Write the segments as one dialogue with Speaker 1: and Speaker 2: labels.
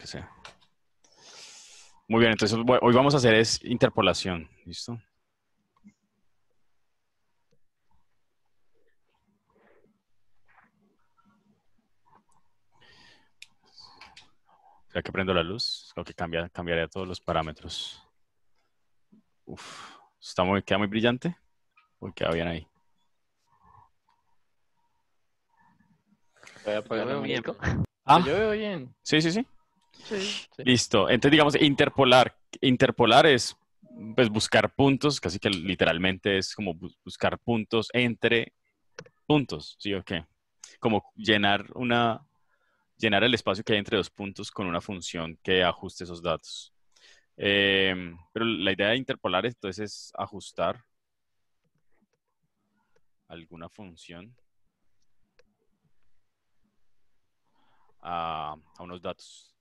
Speaker 1: que sea. Muy bien, entonces hoy vamos a hacer es interpolación. ¿Listo? ¿Será que prendo la luz? Creo que cambiaría todos los parámetros. Uf, ¿queda muy brillante? Uy, queda bien ahí.
Speaker 2: Voy a
Speaker 3: Pues yo
Speaker 2: apagar la
Speaker 3: veo bien.
Speaker 2: marico.
Speaker 1: Ah,
Speaker 2: Pues yo veo bien.
Speaker 1: sí, sí, sí.
Speaker 2: Sí, sí.
Speaker 1: Listo. Entonces, digamos, interpolar. Interpolar es pues, buscar puntos, casi que literalmente es como buscar puntos entre puntos, ¿sí o qué? Como llenar el espacio que hay entre dos puntos con una función que ajuste esos datos. Pero la idea de interpolar entonces es ajustar alguna función a unos datos.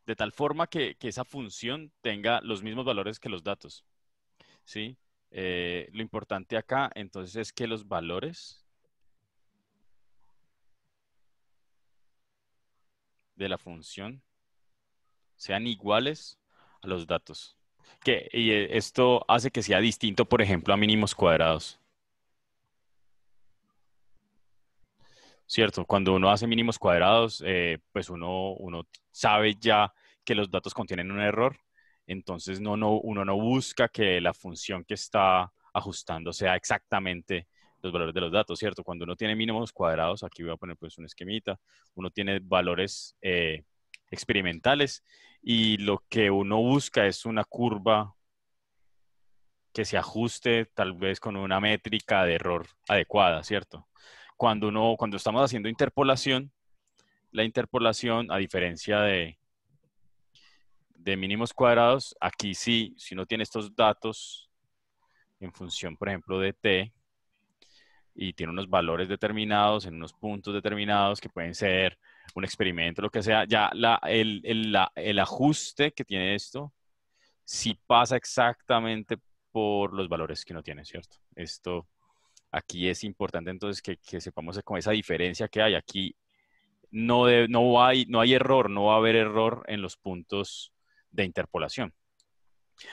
Speaker 1: De tal forma que esa función tenga los mismos valores que los datos. ¿Sí? Lo importante acá entonces es que los valores de la función sean iguales a los datos. Esto hace que sea distinto, por ejemplo, a mínimos cuadrados. ¿Cierto? Cuando uno hace mínimos cuadrados, pues uno sabe ya que los datos contienen un error, entonces uno no busca que la función que está ajustando sea exactamente los valores de los datos, ¿cierto? Cuando uno tiene mínimos cuadrados, aquí voy a poner pues un esquemita, uno tiene valores experimentales y lo que uno busca es una curva que se ajuste tal vez con una métrica de error adecuada, ¿cierto? Cuando estamos haciendo interpolación, la interpolación, a diferencia de mínimos cuadrados, aquí sí, si uno tiene estos datos en función, por ejemplo, de t, y tiene unos valores determinados en unos puntos determinados que pueden ser un experimento, lo que sea, ya el ajuste que tiene esto sí pasa exactamente por los valores que uno tiene, ¿cierto? Esto aquí es importante entonces que sepamos con esa diferencia que hay. Aquí no hay error, no va a haber error en los puntos de interpolación.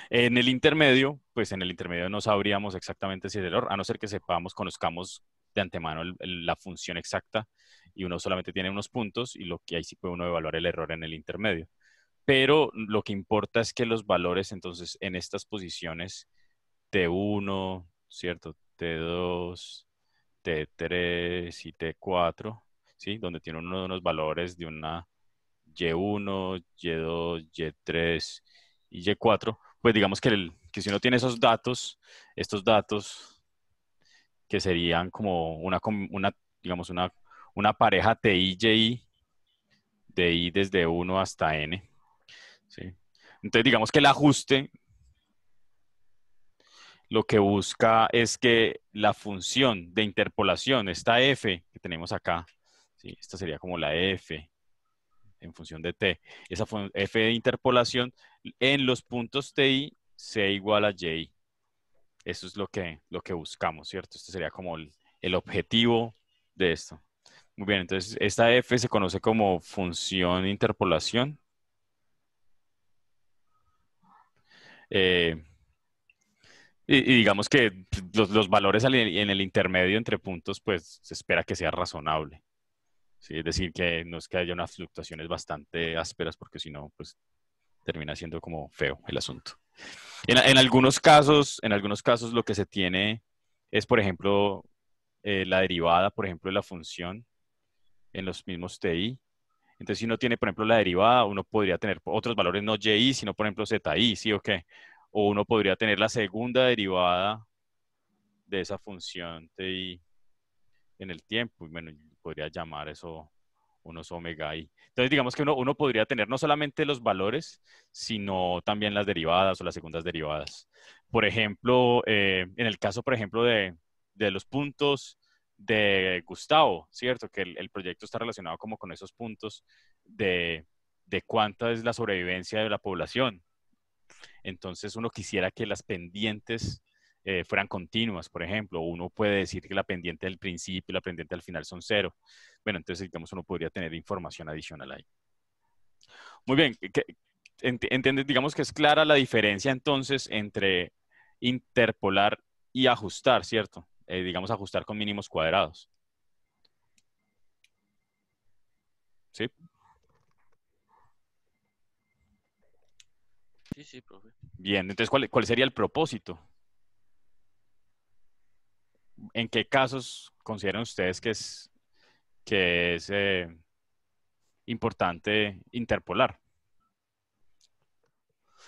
Speaker 1: En el intermedio, pues en el intermedio no sabríamos exactamente si es error, a no ser que conozcamos de antemano la función exacta y uno solamente tiene unos puntos y lo que ahí sí puede uno evaluar el error en el intermedio. Pero lo que importa es que los valores entonces en estas posiciones T1, ¿cierto? T2, T3 y T4, ¿sí? Donde tiene unos valores de una Y1, Y2, Y3 y Y4, pues digamos que si uno tiene esos datos, estos datos que serían como digamos, una pareja TI-YI, de I desde 1 hasta N, ¿sí? Entonces digamos que el ajuste lo que busca es que la función de interpolación, esta f que tenemos acá, ¿sí? Esta sería como la f en función de t, esa f de interpolación en los puntos ti sea igual a y. Eso es lo que buscamos, ¿cierto? Este sería como el objetivo de esto. Muy bien, entonces esta f se conoce como función de interpolación. Eh, y digamos que los valores en el intermedio entre puntos, pues se espera que sea razonable. ¿Sí? Es decir, que no es que haya unas fluctuaciones bastante ásperas, porque si no, pues termina siendo como feo el asunto. En algunos casos lo que se tiene es, por ejemplo, la derivada, por ejemplo, de la función en los mismos TI. Entonces, si uno tiene, por ejemplo, la derivada, uno podría tener otros valores no YI, sino, por ejemplo, ZI, ¿sí o qué? O uno podría tener la segunda derivada de esa función TI en el tiempo. Y bueno, podría llamar eso unos omega i. Entonces, digamos que uno podría tener no solamente los valores, sino también las derivadas o las segundas derivadas. Por ejemplo, en el caso, por ejemplo, de los puntos de Gustavo, ¿cierto? Que el proyecto está relacionado como con esos puntos de cuánta es la sobrevivencia de la población. Entonces, uno quisiera que las pendientes fueran continuas, por ejemplo, o uno puede decir que la pendiente del principio y la pendiente al final son cero. Bueno, entonces, digamos, uno podría tener información adicional ahí. Muy bien, entiendes, digamos que es clara la diferencia entonces entre interpolar y ajustar, ¿cierto? Digamos, ajustar con mínimos cuadrados. ¿Sí?
Speaker 2: Sí, sí, profe.
Speaker 1: Bien, entonces, ¿cuál sería el propósito? ¿En qué casos consideran ustedes que es importante interpolar?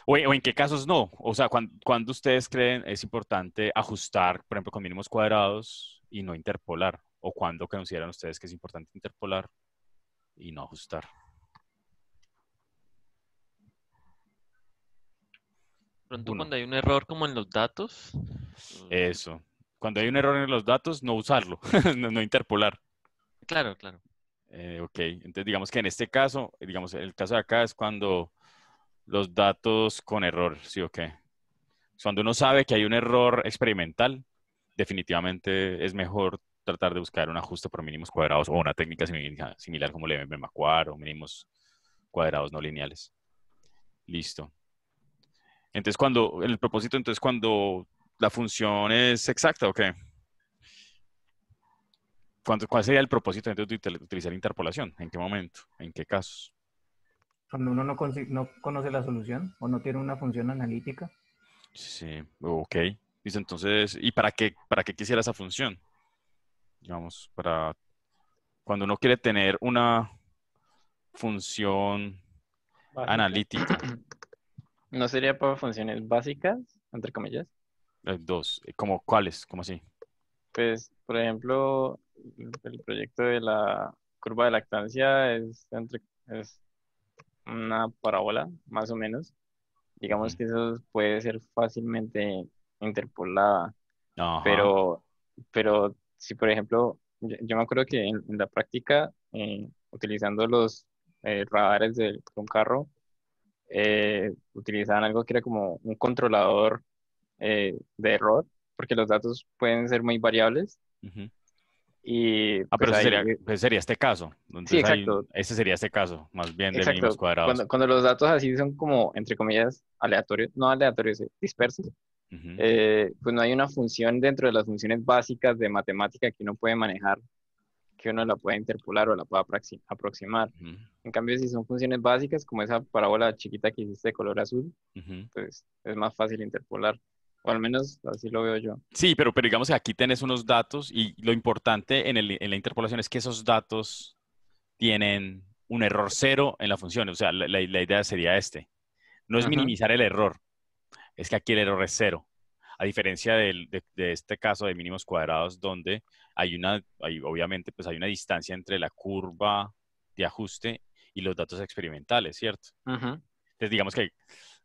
Speaker 1: O en qué casos no? O sea, ¿cuándo ustedes creen es importante ajustar, por ejemplo, con mínimos cuadrados y no interpolar? ¿O cuándo consideran ustedes que es importante interpolar y no ajustar?
Speaker 2: Pronto
Speaker 1: Uno,
Speaker 2: cuando hay un error como en los datos.
Speaker 1: eso. Cuando hay
Speaker 2: Sí.
Speaker 1: un error en los datos, no usarlo, no interpolar.
Speaker 2: Claro, claro.
Speaker 1: Ok, entonces digamos que en este caso, digamos, el caso de acá es cuando los datos con error, ¿sí o qué? Cuando uno sabe que hay un error experimental, definitivamente es mejor tratar de buscar un ajuste por mínimos cuadrados o una técnica similar como Levenberg-Marquardt o mínimos cuadrados no lineales. Listo. Entonces, el propósito, entonces, cuando la función es exacta, ¿o qué? ¿Cuál sería el propósito entonces, de utilizar interpolación? ¿En qué momento? ¿En qué casos?
Speaker 3: Cuando uno no conoce la solución o no tiene una función analítica.
Speaker 1: Sí, ok. Listo, entonces, ¿y para qué quisiera esa función? Digamos, para cuando uno quiere tener una función
Speaker 4: Básica.
Speaker 1: analítica.
Speaker 4: ¿No sería para funciones básicas, entre comillas?
Speaker 1: Dos. ¿Cómo cuáles? ¿Cómo así?
Speaker 4: Pues, por ejemplo, el proyecto de la curva de lactancia es una parábola, más o menos.
Speaker 1: Ujú.
Speaker 4: Digamos que eso puede ser fácilmente interpolada,
Speaker 1: Ajá.
Speaker 4: pero, pero si, por ejemplo, yo me acuerdo que en la práctica, utilizando los radares de un carro, utilizaban algo que era como un controlador de error, porque los datos pueden ser muy variables
Speaker 1: Ujú.
Speaker 4: y
Speaker 1: Ah, pero
Speaker 4: pues ahí,
Speaker 1: ese sería este caso.
Speaker 4: sí,
Speaker 1: Entonces
Speaker 4: exacto,
Speaker 1: ese sería este caso, más bien de mínimos
Speaker 4: exacto.
Speaker 1: cuadrados.
Speaker 4: Cuando los datos así son como, entre comillas, aleatorios, no aleatorios, dispersos,
Speaker 1: Ujú,
Speaker 4: pues no hay una función dentro de las funciones básicas de matemática que uno puede manejar, que uno la pueda interpolar o la pueda aproximar.
Speaker 1: ujú,
Speaker 4: En cambio, si son funciones básicas, como esa parábola chiquita que hiciste de color azul,
Speaker 1: ujú.
Speaker 4: pues es más fácil interpolar, o al menos así lo veo yo.
Speaker 1: Sí, pero digamos que aquí tenés unos datos y lo importante en la interpolación es que esos datos tienen un error cero en la función. O sea, la idea sería este. No es
Speaker 4: Ujú.
Speaker 1: minimizar el error, es que aquí el error es cero. A diferencia de este caso de mínimos cuadrados, donde obviamente, pues hay una distancia entre la curva de ajuste y los datos experimentales, ¿cierto?
Speaker 4: Ujú.
Speaker 1: Entonces, digamos que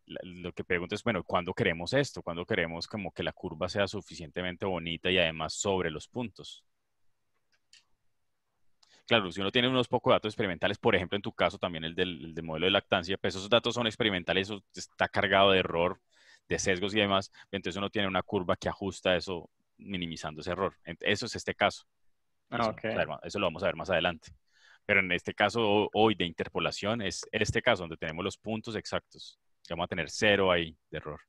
Speaker 1: lo que pregunto es, bueno, ¿cuándo queremos esto? ¿Cuándo queremos como que la curva sea suficientemente bonita y además sobre los puntos? Claro, si uno tiene unos pocos datos experimentales, por ejemplo, en tu caso también el del modelo de lactancia, pues esos datos son experimentales, eso está cargado de error, de sesgos y demás, entonces uno tiene una curva que ajusta eso, minimizando ese error. Eso es este caso, y
Speaker 4: Ah, ok.
Speaker 1: eso lo vamos a ver más adelante. Pero en este caso hoy de interpolación es este caso donde tenemos los puntos exactos. Vamos a tener cero ahí de error.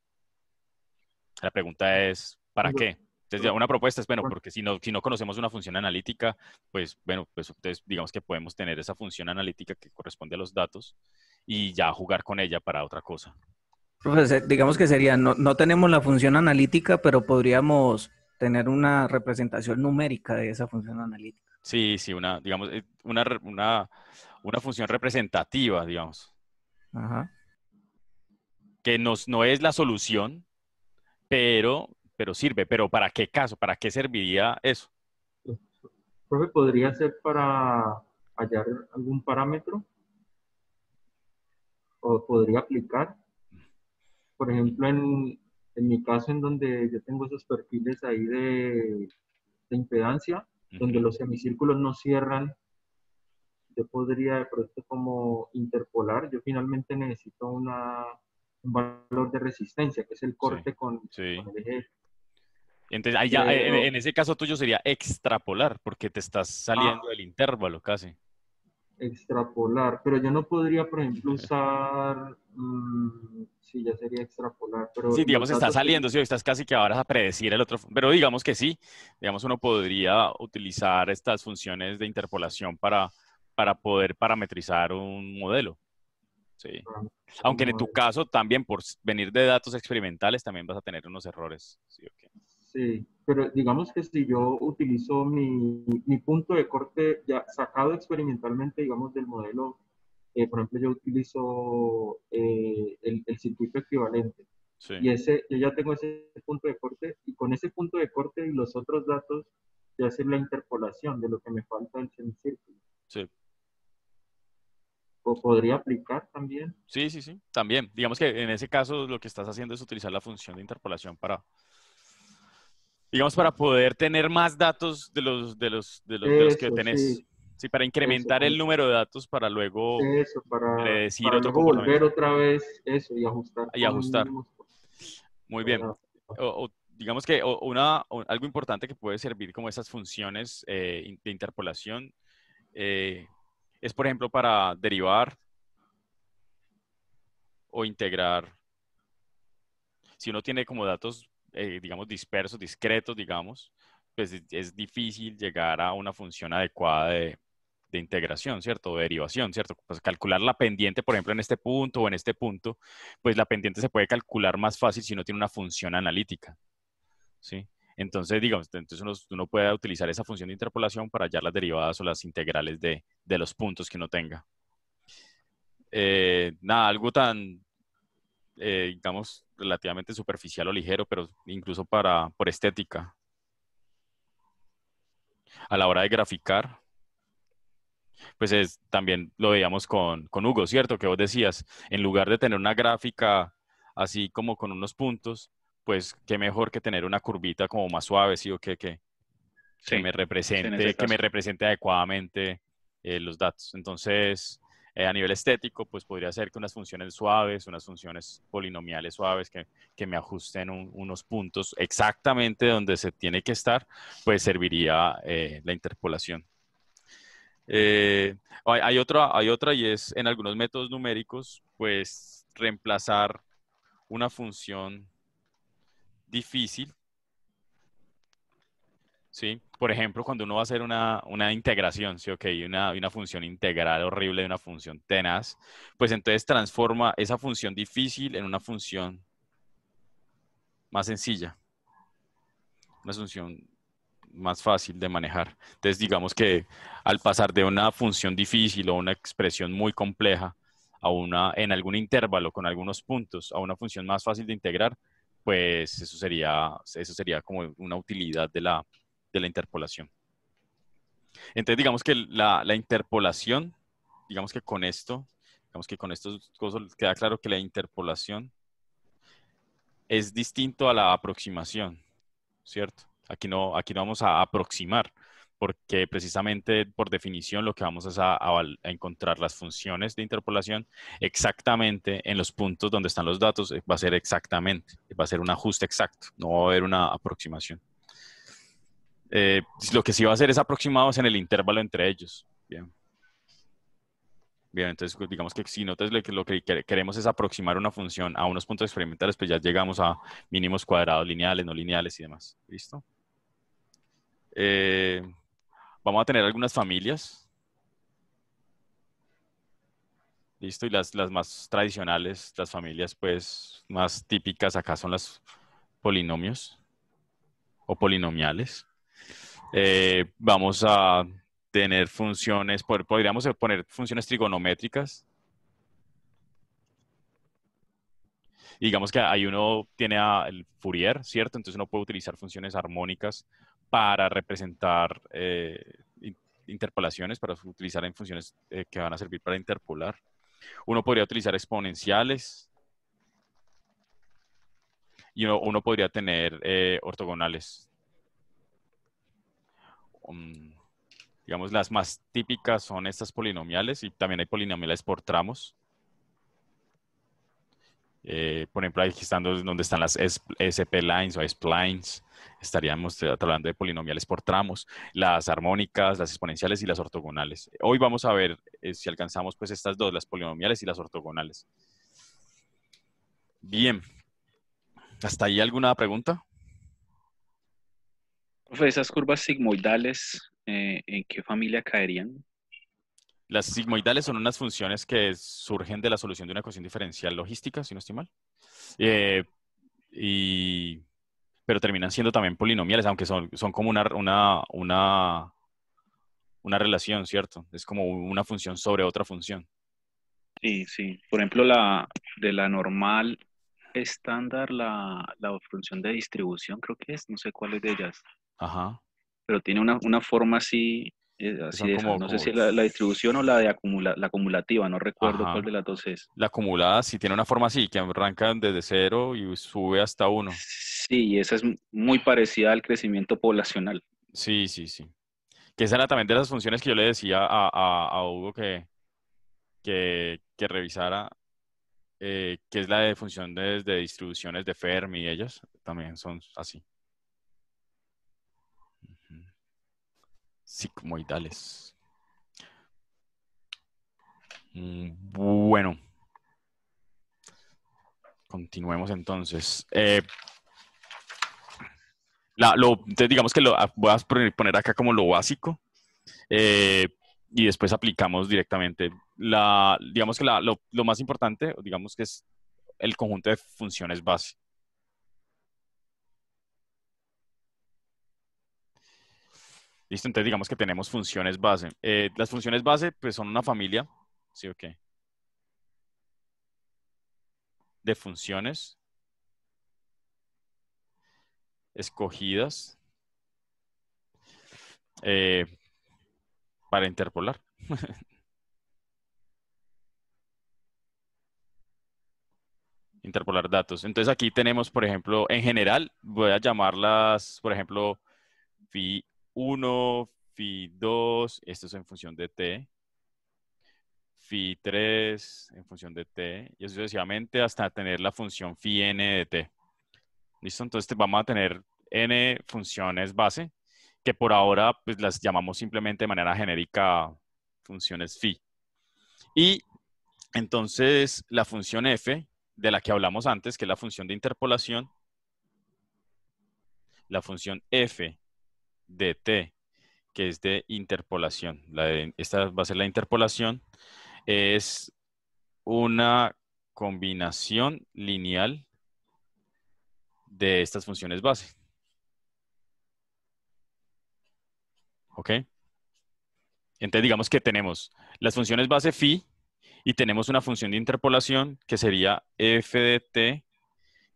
Speaker 1: La pregunta es, ¿para
Speaker 5: Cuando,
Speaker 1: qué? Entonces, ya una propuesta es, bueno,
Speaker 5: cuando-
Speaker 1: porque si no conocemos una función analítica, pues, bueno, pues entonces digamos que podemos tener esa función analítica que corresponde a los datos y ya jugar con ella para otra cosa.
Speaker 3: Profesor, digamos que sería, no tenemos la función analítica, pero podríamos tener una representación numérica de esa función analítica.
Speaker 1: Sí, sí, digamos, una función representativa, digamos,
Speaker 3: Ajá.
Speaker 1: que no es la solución, pero sirve. Pero ¿para qué caso? ¿Para qué serviría eso?
Speaker 5: profe, podría ser para hallar algún parámetro o podría aplicar, por ejemplo, en mi caso en donde yo tengo esos perfiles ahí de impedancia, donde
Speaker 1: Ujú,
Speaker 5: los semicírculos no cierran, yo podría de pronto como interpolar, yo finalmente necesito un valor de resistencia, que es el
Speaker 1: sí,
Speaker 5: corte con
Speaker 1: sí.
Speaker 5: el eje.
Speaker 1: Entonces, ahí ya,
Speaker 5: Pero
Speaker 1: en ese caso tuyo sería extrapolar, porque te estás saliendo del intervalo casi.
Speaker 5: extrapolar, pero yo no podría, por ejemplo, usar, sí, ya sería extrapolar, pero
Speaker 1: Sí,
Speaker 5: los
Speaker 1: digamos, estás
Speaker 5: datos que,
Speaker 1: saliendo, sí, estás casi que ahora a predecir el otro, pero digamos que sí, digamos, uno podría utilizar estas funciones de interpolación para poder parametrizar un modelo, sí.
Speaker 5: para hacer
Speaker 1: Aunque
Speaker 5: un
Speaker 1: en tu
Speaker 5: modelo.
Speaker 1: caso también, por venir de datos experimentales, también vas a tener unos errores, sí, ok.
Speaker 5: Sí, pero digamos que si yo utilizo mi punto de corte ya sacado experimentalmente, digamos, del modelo, por ejemplo, yo utilizo el circuito equivalente
Speaker 1: Sí,
Speaker 5: y yo ya tengo ese punto de corte y con ese punto de corte y los otros datos, ya hacer la interpolación de lo que me falta del semicírculo.
Speaker 1: sí.
Speaker 5: O podría aplicar también.
Speaker 1: Sí, sí, sí, también. Digamos que en ese caso lo que estás haciendo es utilizar la función de interpolación para, digamos, para poder tener más datos de los que
Speaker 5: Eso,
Speaker 1: tenés.
Speaker 5: sí,
Speaker 1: Sí, para
Speaker 5: eso,
Speaker 1: incrementar el número de datos para luego
Speaker 5: eso,
Speaker 1: predecir
Speaker 5: para
Speaker 1: otro
Speaker 5: luego volver
Speaker 1: comportamiento
Speaker 5: otra vez eso y ajustar
Speaker 1: y
Speaker 5: con
Speaker 1: ajustar.
Speaker 5: mínimos
Speaker 1: Muy bien.
Speaker 5: cuadrados.
Speaker 1: Digamos que algo importante que puede servir como esas funciones de interpolación eh, es, por ejemplo, para derivar o integrar. Si uno tiene como datos, digamos, dispersos, discretos, digamos, pues es difícil llegar a una función adecuada de integración, ¿cierto? O de derivación, ¿cierto? Pues calcular la pendiente, por ejemplo, en este punto o en este punto, pues la pendiente se puede calcular más fácil si uno tiene una función analítica, ¿sí? Entonces, digamos, entonces uno puede utilizar esa función de interpolación para hallar las derivadas o las integrales de los puntos que uno tenga. Nada, algo tan digamos, relativamente superficial o ligero, pero incluso por estética. A la hora de graficar, pues también lo veíamos con Hugo, ¿cierto? Que vos decías, en lugar de tener una gráfica así como con unos puntos, pues qué mejor que tener una curvita como más suave, ¿sí? O que
Speaker 2: Sí,
Speaker 1: me
Speaker 2: sí, en ese caso.
Speaker 1: represente adecuadamente los datos. Entonces, a nivel estético, pues podría ser que unas funciones suaves, unas funciones polinomiales suaves que me ajusten unos puntos exactamente donde se tiene que estar, pues serviría la interpolación. Hay otra y es en algunos métodos numéricos, pues reemplazar una función difícil. ¿Sí? Por ejemplo, cuando uno va a hacer una integración, ¿sí? Ok, una función integral horrible de una función tenaz, pues entonces transforma esa función difícil en una función más sencilla, una función más fácil de manejar. Entonces, digamos que al pasar de una función difícil o una expresión muy compleja en algún intervalo con algunos puntos, a una función más fácil de integrar, pues eso sería como una utilidad de la interpolación. Entonces, digamos que la interpolación, digamos que con estos cosas queda claro que la interpolación es distinto a la aproximación, ¿cierto? Aquí no vamos a aproximar, porque precisamente por definición lo que vamos es a encontrar las funciones de interpolación exactamente en los puntos donde están los datos, va a ser exactamente, va a ser un ajuste exacto, no va a haber una aproximación. Lo que sí va a hacer es aproximados en el intervalo entre ellos. Bien. Bien, entonces pues, digamos que si notas lo que queremos es aproximar una función a unos puntos experimentales, pues ya llegamos a mínimos cuadrados lineales, no lineales y demás. ¿Listo? Eh, Vamos a tener algunas familias. ¿Listo? Y las más tradicionales, las familias pues más típicas acá son los polinomios o polinomiales. Vamos a tener funciones, podríamos poner funciones trigonométricas. Y digamos que ahí uno tiene el Fourier, ¿cierto? Entonces uno puede utilizar funciones armónicas para representar interpolaciones, para utilizar en funciones que van a servir para interpolar. Uno podría utilizar exponenciales y uno podría tener ortogonales. Um, digamos, las más típicas son estas polinomiales y también hay polinomiales por tramos. Por ejemplo, aquí están donde están las splines o splines. Estaríamos hablando de polinomiales por tramos, las armónicas, las exponenciales y las ortogonales. Hoy vamos a ver si alcanzamos pues estas dos, las polinomiales y las ortogonales. Bien. ¿Hasta ahí alguna pregunta?
Speaker 6: Profe, esas curvas sigmoidales, ¿en qué familia caerían?
Speaker 1: Las sigmoidales son unas funciones que surgen de la solución de una ecuación diferencial logística, si no estoy mal. Pero terminan siendo también polinomiales, aunque son como una relación, ¿cierto? Es como una función sobre otra función.
Speaker 6: Sí, sí. Por ejemplo, de la normal estándar, la función de distribución, creo que es, no sé cuál es de ellas,
Speaker 1: Ajá.
Speaker 6: pero tiene una forma así,
Speaker 1: Que
Speaker 6: así
Speaker 1: son
Speaker 6: de esa.
Speaker 1: como,
Speaker 6: No sé si la distribución o la acumulativa, no recuerdo cuál
Speaker 1: ajá.
Speaker 6: de las dos es.
Speaker 1: La acumulada sí tiene una forma así, que arranca desde 0 y sube hasta 1.
Speaker 6: Sí, y esa es muy parecida al crecimiento poblacional.
Speaker 1: Sí, sí, sí. Que esa era también de las funciones que yo le decía a Hugo que revisara, que es la de función de distribuciones de Fermi y ellas también son así. Ujú. Sigmoidales. Bueno, continuemos entonces. Entonces digamos que voy a poner acá como lo básico y después aplicamos directamente. Digamos que lo más importante, digamos que es el conjunto de funciones base. Listo, entonces digamos que tenemos funciones base. Las funciones base pues son una familia, ¿sí o qué? De funciones escogidas para interpolar. Interpolar datos. Entonces aquí tenemos, por ejemplo, en general, voy a llamarlas, por ejemplo, phi1, phi2, esto es en función de t, phi3 en función de t, y así sucesivamente hasta tener la función phi n de t. ¿Listo? Entonces vamos a tener n funciones base, que por ahora pues las llamamos simplemente de manera genérica funciones phi. Y entonces la función f, de la que hablamos antes, que es la función de interpolación, la función f de t, que es de interpolación, esta va a ser la interpolación, es una combinación lineal de estas funciones base. ¿Ok? Entonces digamos que tenemos las funciones base phi y tenemos una función de interpolación que sería f de t,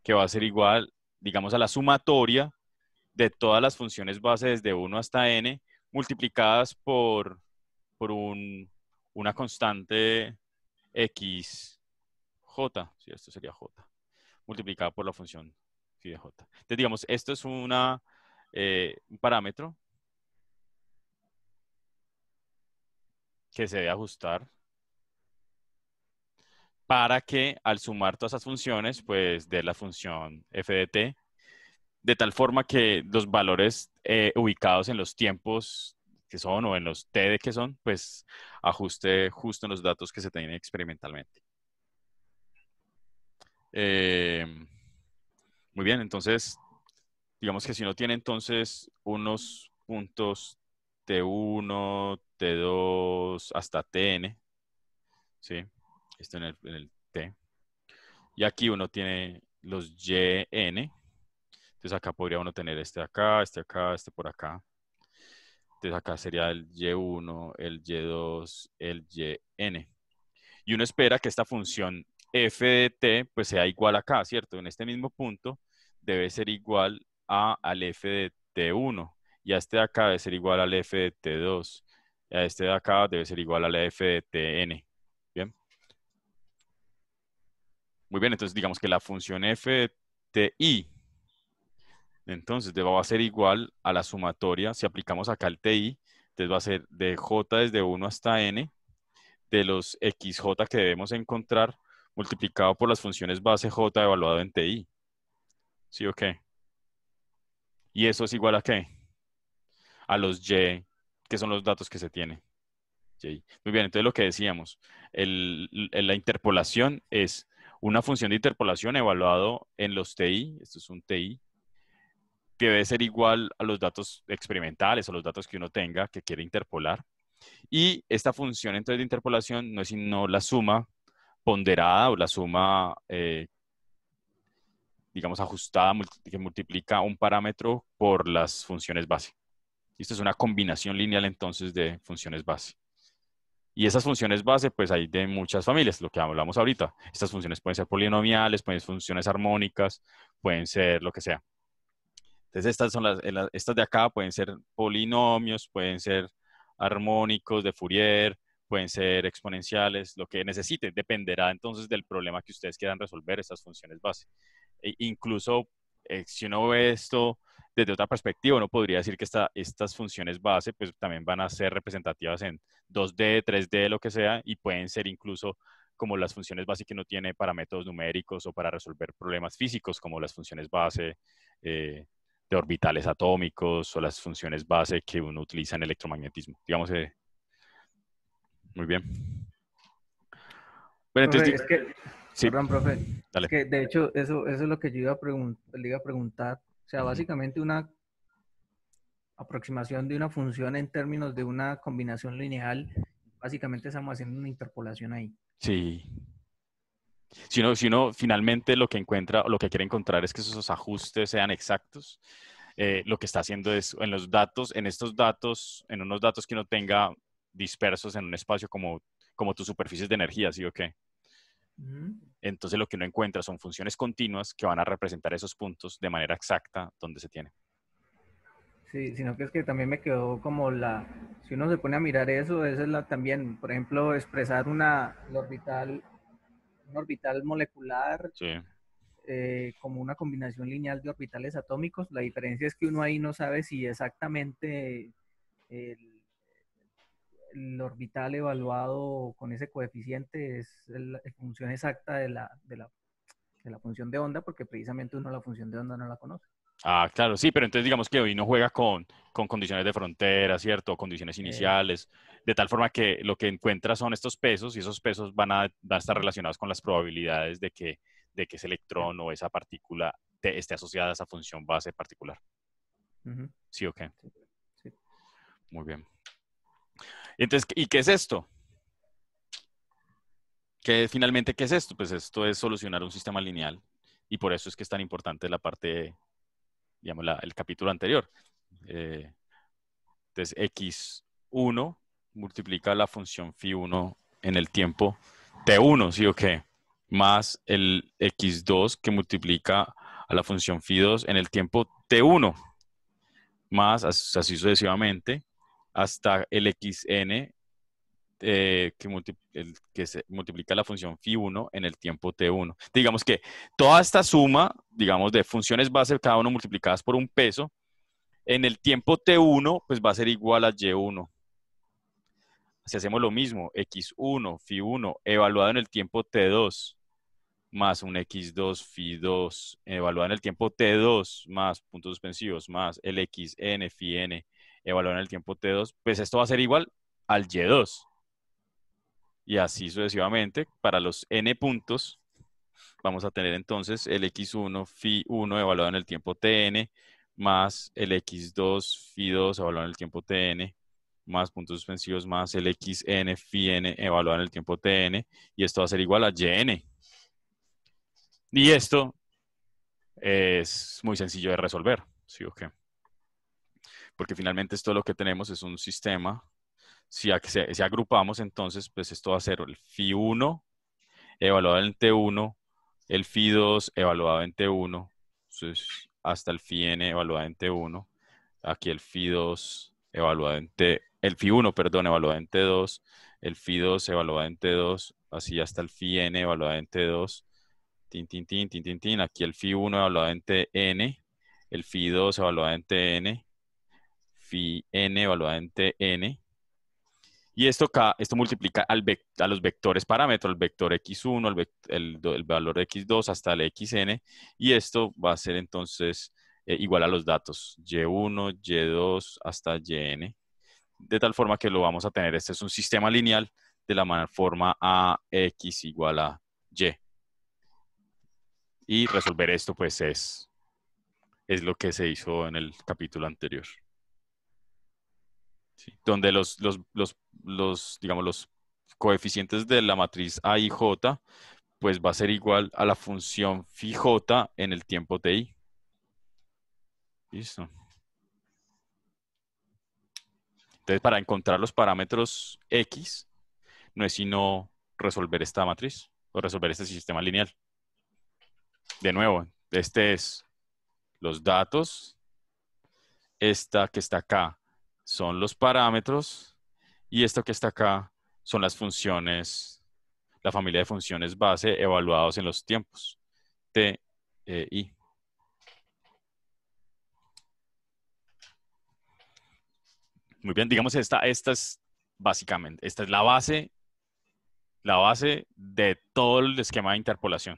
Speaker 1: que va a ser igual, digamos, a la sumatoria de todas las funciones base desde 1 hasta n multiplicadas por una constante x j, sí, esto sería j, multiplicada por la función phi de j. Entonces, digamos, esto es un parámetro que se debe ajustar para que al sumar todas esas funciones, pues dé la función f de t, de tal forma que los valores ubicados en los tiempos que son o en los t de que son, pues ajuste justo en los datos que se tienen experimentalmente. Muy bien, entonces, digamos que si uno tiene entonces unos puntos T1, T2 hasta Tn, ¿sí? Esto en el T. Y aquí uno tiene los Yn. Entonces acá podría uno tener este acá, este por acá. Entonces acá sería el Y1, el Y2, el Yn. Y uno espera que esta función f de t pues sea igual acá, ¿cierto? En este mismo punto debe ser igual al f de t1 y a este de acá debe ser igual al f de t2 y a este de acá debe ser igual al f de tn. ¿Bien? Muy bien, entonces digamos que la función f de ti entonces va a ser igual a la sumatoria, si aplicamos acá el ti, entonces va a ser de j desde 1 hasta n de los xj que debemos encontrar multiplicado por las funciones base J evaluado en TI. ¿Sí o qué? ¿Y eso es igual a qué? A los Y, que son los datos que se tienen. Y. Muy bien, entonces lo que decíamos, la interpolación es una función de interpolación evaluado en los TI, esto es un TI, que debe ser igual a los datos experimentales o los datos que uno tenga que quiere interpolar. Y esta función entonces de interpolación no es sino la suma ponderada o la suma, digamos, ajustada que multiplica un parámetro por las funciones base. Esto es una combinación lineal entonces de funciones base. Y esas funciones base, pues hay de muchas familias, lo que hablamos ahorita. Estas funciones pueden ser polinomiales, pueden ser funciones armónicas, pueden ser lo que sea. Entonces estas son estas de acá pueden ser polinomios, pueden ser armónicos de Fourier, pueden ser exponenciales, lo que necesiten. Dependerá entonces del problema que ustedes quieran resolver estas funciones base. Incluso si uno ve esto desde otra perspectiva, uno podría decir que estas funciones base pues también van a ser representativas en 2D, 3D, lo que sea, y pueden ser incluso como las funciones base que uno tiene para métodos numéricos o para resolver problemas físicos, como las funciones base de orbitales atómicos o las funciones base que uno utiliza en electromagnetismo. Digamos, muy bien. Bueno,
Speaker 3: Profe,
Speaker 1: entonces,
Speaker 3: es que,
Speaker 1: sí,
Speaker 3: perdón, profe,
Speaker 1: dale.
Speaker 3: es que de hecho eso es lo que yo le iba a preguntar. O sea, básicamente una aproximación de una función en términos de una combinación lineal, básicamente estamos haciendo una interpolación ahí.
Speaker 1: Sí. Si uno finalmente lo que encuentra o lo que quiere encontrar es que esos ajustes sean exactos, lo que está haciendo es en los datos, en estos datos, en unos datos que uno tenga dispersos en un espacio como tus superficies de energía, ¿sí o qué? Entonces lo que uno encuentra son funciones continuas que van a representar esos puntos de manera exacta donde se tiene.
Speaker 3: Sí, sino que es que también me quedó como si uno se pone a mirar eso, esa es también, por ejemplo, expresar un orbital molecular
Speaker 1: Sí.
Speaker 3: como una combinación lineal de orbitales atómicos. La diferencia es que uno ahí no sabe si exactamente el orbital evaluado con ese coeficiente es la función exacta de la función de onda, porque precisamente uno la función de onda no la conoce.
Speaker 1: Ah, claro, sí, pero entonces digamos que hoy no juega con condiciones de frontera, ¿cierto? Condiciones iniciales, de tal forma que lo que encuentra son estos pesos y esos pesos van a estar relacionados con las probabilidades de que ese electrón o esa partícula esté asociada a esa función base particular. ¿Sí o qué?
Speaker 3: Sí.
Speaker 1: Muy bien. Entonces, ¿y qué es esto? Finalmente, ¿qué es esto? Pues esto es solucionar un sistema lineal y por eso es que es tan importante la parte, digamos, el capítulo anterior. Entonces, x1 multiplica la función phi1 en el tiempo t1, ¿sí o qué? Más el x2 que multiplica a la función phi2 en el tiempo t1, más así sucesivamente, hasta el xn que se multiplica la función phi1 en el tiempo t1. Digamos que toda esta suma, digamos, de funciones base, cada uno multiplicadas por un peso, en el tiempo t1, pues va a ser igual a y1. Si hacemos lo mismo, x1, phi1, evaluado en el tiempo t2, más un x2, phi2, evaluado en el tiempo t2, más puntos suspensivos, más el xn, phi-n, evaluado en el tiempo t2, pues esto va a ser igual al y2. Y así sucesivamente, para los n puntos, vamos a tener entonces el x1, phi1 evaluado en el tiempo tn, más el x2, phi2 evaluado en el tiempo tn, más puntos suspensivos, más el xn, phi-n evaluado en el tiempo tn, y esto va a ser igual a yn. Y esto es muy sencillo de resolver, ¿sí o qué? Porque finalmente esto lo que tenemos es un sistema. Si agrupamos, entonces, pues esto va a ser el phi1 evaluado en T1, el phi2 evaluado en T1, entonces hasta el phi-n evaluado en T1, aquí el phi2 evaluado en el phi1, perdón, evaluado en T2, el phi2 evaluado en T2, así hasta el phi-n evaluado en T2, aquí el phi1 evaluado en Tn, el phi2 evaluado en Tn, phi-n evaluado en Tn, Y esto multiplica a los vectores parámetros, el vector x1, el valor de x2 hasta el xn, y esto va a ser entonces igual a los datos y1, y2 hasta yn, de tal forma que lo vamos a tener. Este es un sistema lineal de la forma ax igual a y. Y resolver esto pues es lo que se hizo en el capítulo anterior. ¿Sí? Donde digamos, los coeficientes de la matriz A y J, pues va a ser igual a la función phi j en el tiempo ti. Listo. Entonces, para encontrar los parámetros X, no es sino resolver esta matriz o resolver este sistema lineal. De nuevo, este es los datos, esta que está acá son los parámetros y esto que está acá son las funciones, la familia de funciones base evaluados en los tiempos, T, I. Muy bien, digamos esta es básicamente, esta es la base de todo el esquema de interpolación.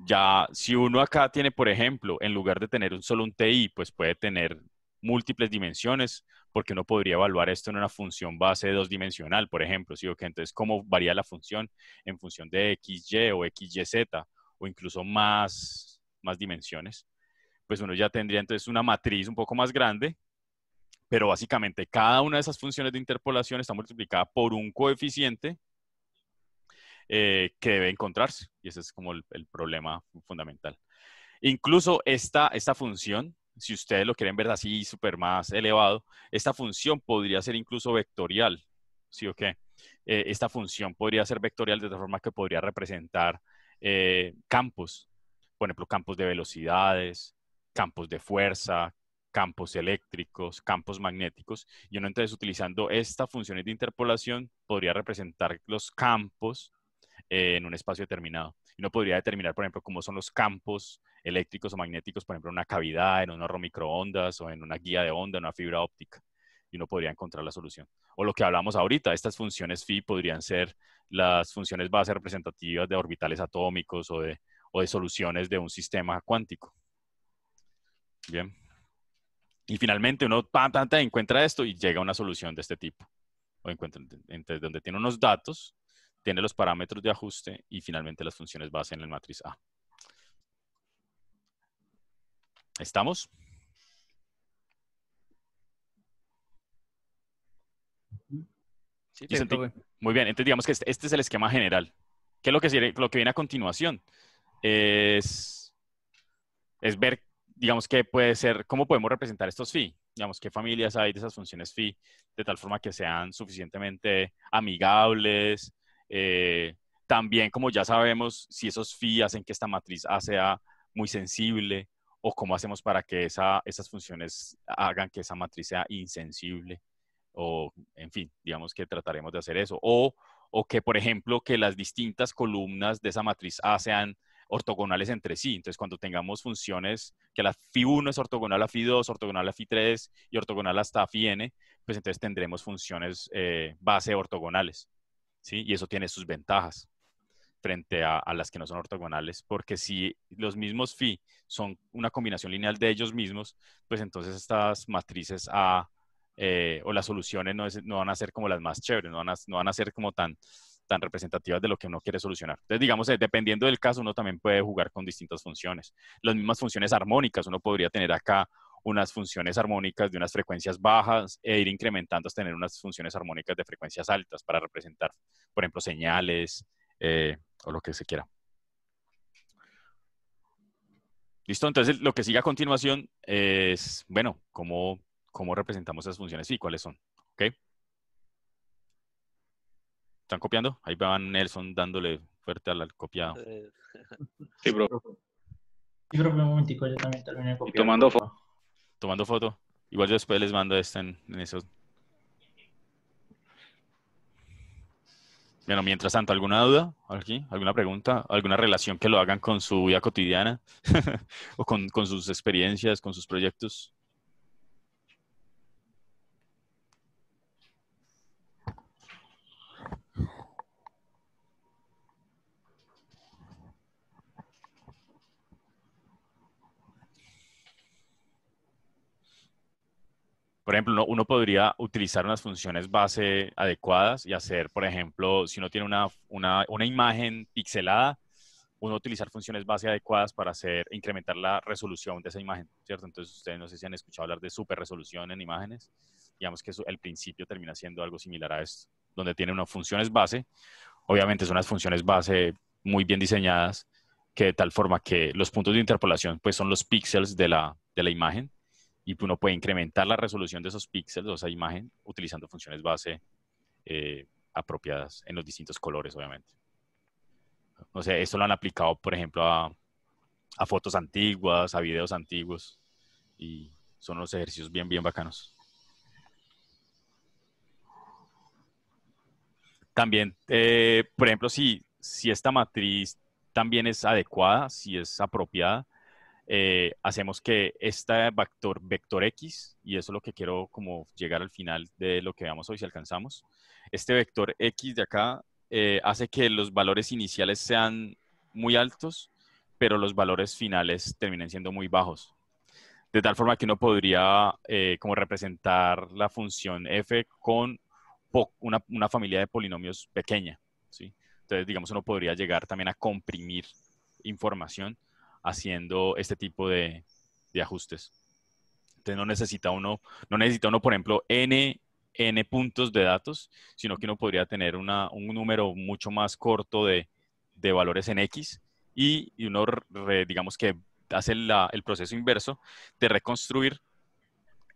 Speaker 1: Ya, si uno acá tiene, por ejemplo, en lugar de tener solo un TI, pues puede tener múltiples dimensiones, porque uno podría evaluar esto en una función base dos-dimensional, por ejemplo, ¿sí? Okay, entonces, ¿cómo varía la función en función de XY o XYZ, o incluso más dimensiones? Pues uno ya tendría entonces una matriz un poco más grande, pero básicamente cada una de esas funciones de interpolación está multiplicada por un coeficiente que debe encontrarse. Y ese es como el problema fundamental. Incluso esta función, si ustedes lo quieren ver así súper más elevado, esta función podría ser incluso vectorial. ¿Sí o qué? Esta función podría ser vectorial de tal forma que podría representar campos. Por ejemplo, campos de velocidades, campos de fuerza, campos eléctricos, campos magnéticos. Y uno entonces utilizando estas funciones de interpolación podría representar los campos en un espacio determinado. Y uno podría determinar, por ejemplo, cómo son los campos eléctricos o magnéticos, por ejemplo, en una cavidad, en un horno microondas o en una guía de onda, en una fibra óptica. Y uno podría encontrar la solución. O lo que hablamos ahorita, estas funciones phi podrían ser las funciones base representativas de orbitales atómicos o de soluciones de un sistema cuántico. Bien. Y finalmente uno encuentra esto y llega a una solución de este tipo. O encuentra donde tiene unos datos, tiene los parámetros de ajuste y finalmente las funciones base en la matriz A. ¿Estamos?
Speaker 2: Sí,
Speaker 3: Sí,
Speaker 2: perfecto.
Speaker 3: profe.
Speaker 1: Muy bien, entonces digamos que este es el esquema general. ¿Qué es lo que viene a continuación? Es ver, digamos, qué puede ser, cómo podemos representar estos phi. Digamos, qué familias hay de esas funciones phi, de tal forma que sean suficientemente amigables. También, como ya sabemos, si esos phi hacen que esta matriz A sea muy sensible, o cómo hacemos para que esas funciones hagan que esa matriz sea insensible, o, en fin, digamos que trataremos de hacer eso. O que, por ejemplo, que las distintas columnas de esa matriz A sean ortogonales entre sí. Entonces, cuando tengamos funciones que la phi1 es ortogonal a phi2, ortogonal a phi3 y ortogonal hasta phi-n, pues entonces tendremos funciones base ortogonales, ¿sí? Y eso tiene sus ventajas frente a las que no son ortogonales, porque si los mismos phi son una combinación lineal de ellos mismos, pues entonces estas matrices A o las soluciones no van a ser como las más chéveres, no van a ser como tan representativas de lo que uno quiere solucionar. Entonces, digamos, dependiendo del caso, uno también puede jugar con distintas funciones. Las mismas funciones armónicas, uno podría tener acá unas funciones armónicas de unas frecuencias bajas e ir incrementando hasta tener unas funciones armónicas de frecuencias altas para representar, por ejemplo, señales o lo que se quiera. ¿Listo? Entonces, lo que sigue a continuación es, bueno, cómo representamos esas funciones y cuáles son. ¿Ok? ¿Están copiando? Ahí van Nelson dándole fuerte al copiado.
Speaker 6: Sí, bro.
Speaker 7: Sí, profe, un momentico, yo también terminé de copiar.
Speaker 6: tomando
Speaker 7: porfa.
Speaker 1: Tomando foto. Igual yo después les mando esto en eso. Bueno, mientras tanto, ¿alguna duda aquí? ¿Alguna pregunta? ¿Alguna relación que lo hagan con su vida cotidiana? ¿O con sus experiencias, con sus proyectos? Por ejemplo, uno podría utilizar unas funciones base adecuadas y hacer, por ejemplo, si uno tiene una imagen pixelada, uno utilizar funciones base adecuadas para incrementar la resolución de esa imagen, ¿cierto? Entonces, ustedes no sé si han escuchado hablar de super resolución en imágenes. Digamos que el principio termina siendo algo similar a esto, donde tiene unas funciones base. Obviamente son unas funciones base muy bien diseñadas, que de tal forma que los puntos de interpolación pues, son los píxeles de la imagen, y uno puede incrementar la resolución de esos píxeles o esa imagen utilizando funciones base apropiadas en los distintos colores, obviamente. O sea, esto lo han aplicado, por ejemplo, a fotos antiguas, a videos antiguos, y son unos ejercicios bien, bien bacanos. También, por ejemplo, si esta matriz también es adecuada, si es apropiada, hacemos que este vector X, y eso es lo que quiero como llegar al final de lo que veamos hoy, si alcanzamos, este vector X de acá hace que los valores iniciales sean muy altos, pero los valores finales terminen siendo muy bajos. De tal forma que uno podría como representar la función f con una familia de polinomios pequeña, ¿sí? Entonces, digamos, uno podría llegar también a comprimir información haciendo este tipo de ajustes. Entonces no necesita uno, por ejemplo, n puntos de datos, sino que uno podría tener un número mucho más corto de valores en X, y uno, digamos que hace el proceso inverso de reconstruir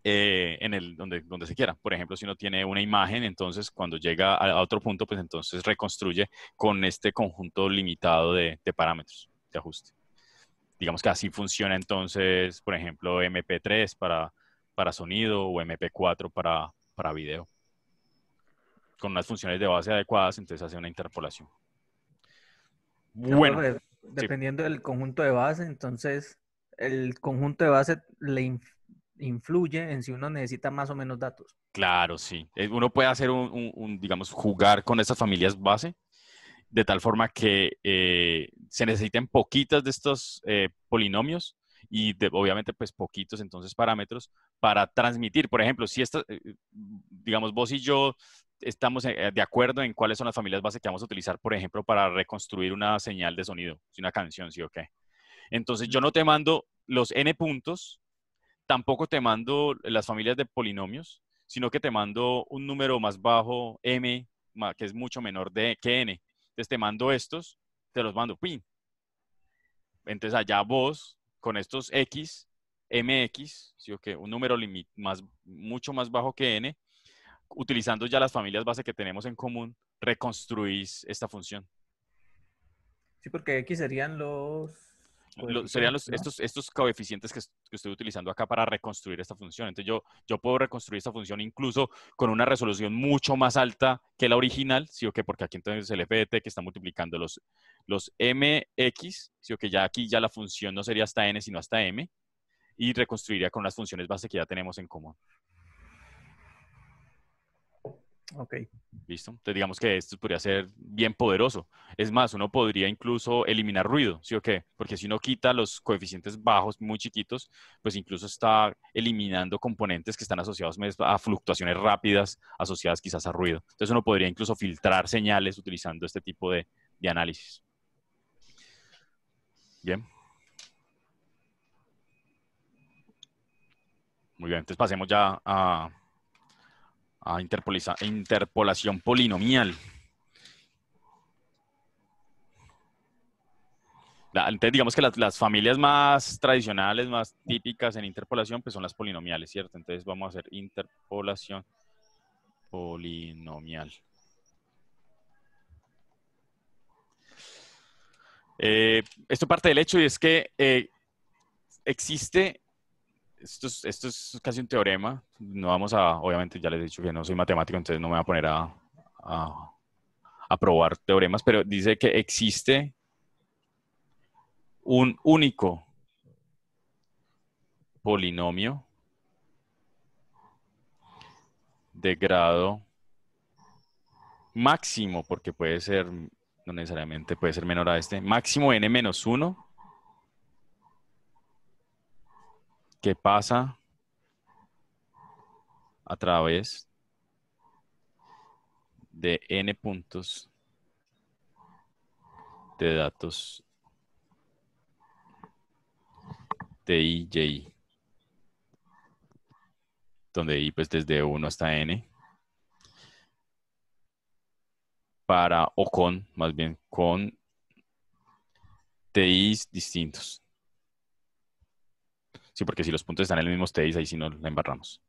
Speaker 1: donde se quiera. Por ejemplo, si uno tiene una imagen, entonces cuando llega a otro punto, pues entonces reconstruye con este conjunto limitado de parámetros de ajuste. Digamos que así funciona entonces, por ejemplo, MP3 para sonido o MP4 para video. Con unas funciones de base adecuadas, entonces hace una interpolación. Bueno,
Speaker 3: profe, dependiendo del conjunto de base, entonces el conjunto de base le influye en si uno necesita más o menos datos.
Speaker 1: Claro, sí. Uno puede hacer digamos, jugar con esas familias base, de tal forma que se necesiten poquitas de estos polinomios y obviamente pues poquitos entonces parámetros para transmitir. Por ejemplo, si digamos, vos y yo estamos de acuerdo en cuáles son las familias base que vamos a utilizar, por ejemplo, para reconstruir una señal de sonido, una canción, sí o qué. Entonces yo no te mando los n puntos, tampoco te mando las familias de polinomios, sino que te mando un número más bajo, m, que es mucho menor que n. Entonces te mando estos, te los mando, ¡pin! Entonces allá vos, con estos x, mx, ¿sí o qué? Un número mucho más bajo que n, utilizando ya las familias base que tenemos en común, reconstruís esta función.
Speaker 3: Sí, porque X serían
Speaker 1: Serían
Speaker 3: ¿no?
Speaker 1: estos coeficientes que estoy utilizando acá para reconstruir esta función. Entonces yo puedo reconstruir esta función incluso con una resolución mucho más alta que la original, ¿sí o qué? Porque aquí entonces el FDT que está multiplicando los mx, ¿sí o qué? Ya aquí ya la función no sería hasta n, sino hasta m, y reconstruiría con las funciones base que ya tenemos en común.
Speaker 3: Ok.
Speaker 1: ¿Listo? Entonces digamos que esto podría ser bien poderoso. Es más, uno podría incluso eliminar ruido, ¿sí o qué? Porque si uno quita los coeficientes bajos muy chiquitos, pues incluso está eliminando componentes que están asociados a fluctuaciones rápidas, asociadas quizás a ruido. Entonces uno podría incluso filtrar señales utilizando este tipo de análisis. Bien. Muy bien, entonces pasemos ya a interpolación polinomial. Entonces, digamos que las familias más tradicionales, más típicas en interpolación, pues son las polinomiales, ¿cierto? Entonces vamos a hacer interpolación polinomial. Esto parte del hecho y es que existe, esto es casi un teorema, no vamos obviamente ya les he dicho que no soy matemático, entonces no me voy a poner a probar teoremas, pero dice que existe un único polinomio de grado máximo, porque puede ser, no necesariamente puede ser menor a este, máximo n-1, que pasa a través de n puntos de datos de i, y, donde i pues desde 1 hasta n, más bien con TIs distintos. Sí, porque si los puntos están en los mismos TIs, ahí sí nos la embarramos.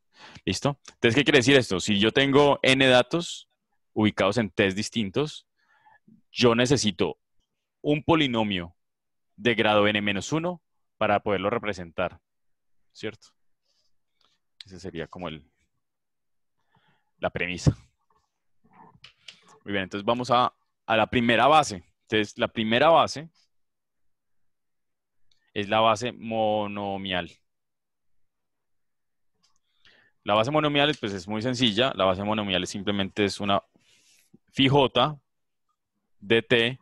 Speaker 1: ¿Listo? Entonces, ¿qué quiere decir esto? Si yo tengo n datos ubicados en T's distintos, yo necesito un polinomio de grado n-1 para poderlo representar, ¿cierto? Esa sería como la premisa. Muy bien, entonces vamos a la primera base. Entonces, la primera base es la base monomial. La base monomial pues, es muy sencilla. La base monomial simplemente es una phi j de t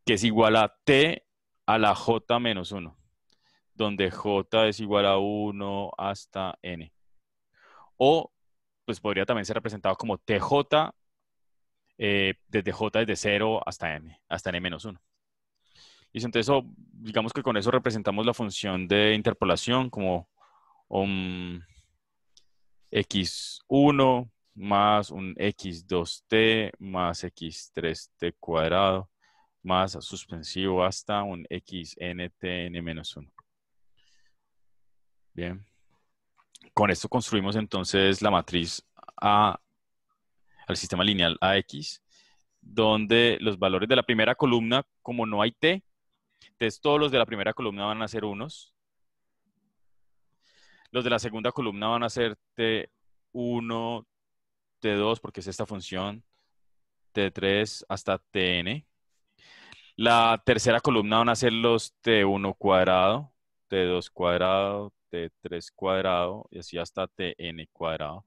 Speaker 1: que es igual a t a la j menos 1, donde j es igual a 1 hasta n. O pues podría también ser representado como tj desde j desde 0 hasta n menos 1. Y entonces, digamos que con eso representamos la función de interpolación como x1 más un x2t más x3t cuadrado más suspensivo hasta un xntn-1. Bien. Con esto construimos entonces la matriz al sistema lineal AX, donde los valores de la primera columna, como no hay t, entonces todos los de la primera columna van a ser unos. Los de la segunda columna van a ser T1, T2, porque es esta función, T3 hasta Tn. La tercera columna van a ser los T1 cuadrado, T2 cuadrado, T3 cuadrado, y así hasta Tn cuadrado.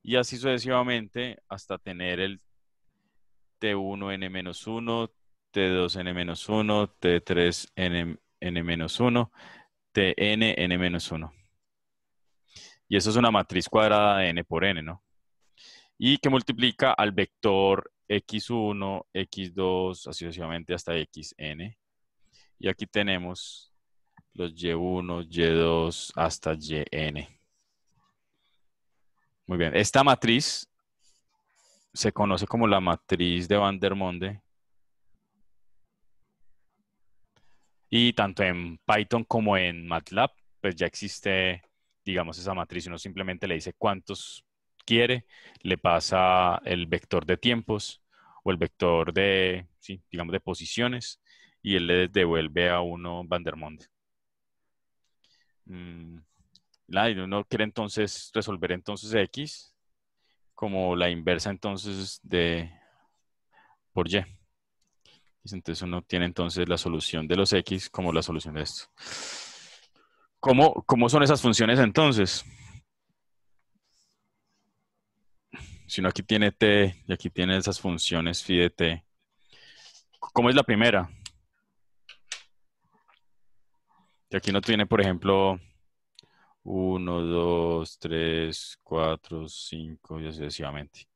Speaker 1: Y así sucesivamente hasta tener el T1n-1, T2n-1, T3n-1, Tn-n-1. Y eso es una matriz cuadrada de n por n, ¿no? Y que multiplica al vector x1, x2, así sucesivamente hasta xn. Y aquí tenemos los y1, y2 hasta yn. Muy bien. Esta matriz se conoce como la matriz de Vandermonde. Y tanto en Python como en MATLAB, pues ya existe, digamos, esa matriz. Uno simplemente le dice cuántos quiere, le pasa el vector de tiempos o el vector de, sí, digamos, de posiciones y él le devuelve a uno Vandermonde. Y uno quiere entonces resolver entonces X como la inversa entonces de por Y. Entonces uno tiene entonces la solución de los X como la solución de esto. ¿Cómo son esas funciones entonces? Si uno aquí tiene t y aquí tiene esas funciones phi de t. ¿Cómo es la primera? Y aquí uno tiene, por ejemplo, 1, 2, 3, 4, 5 y así sucesivamente.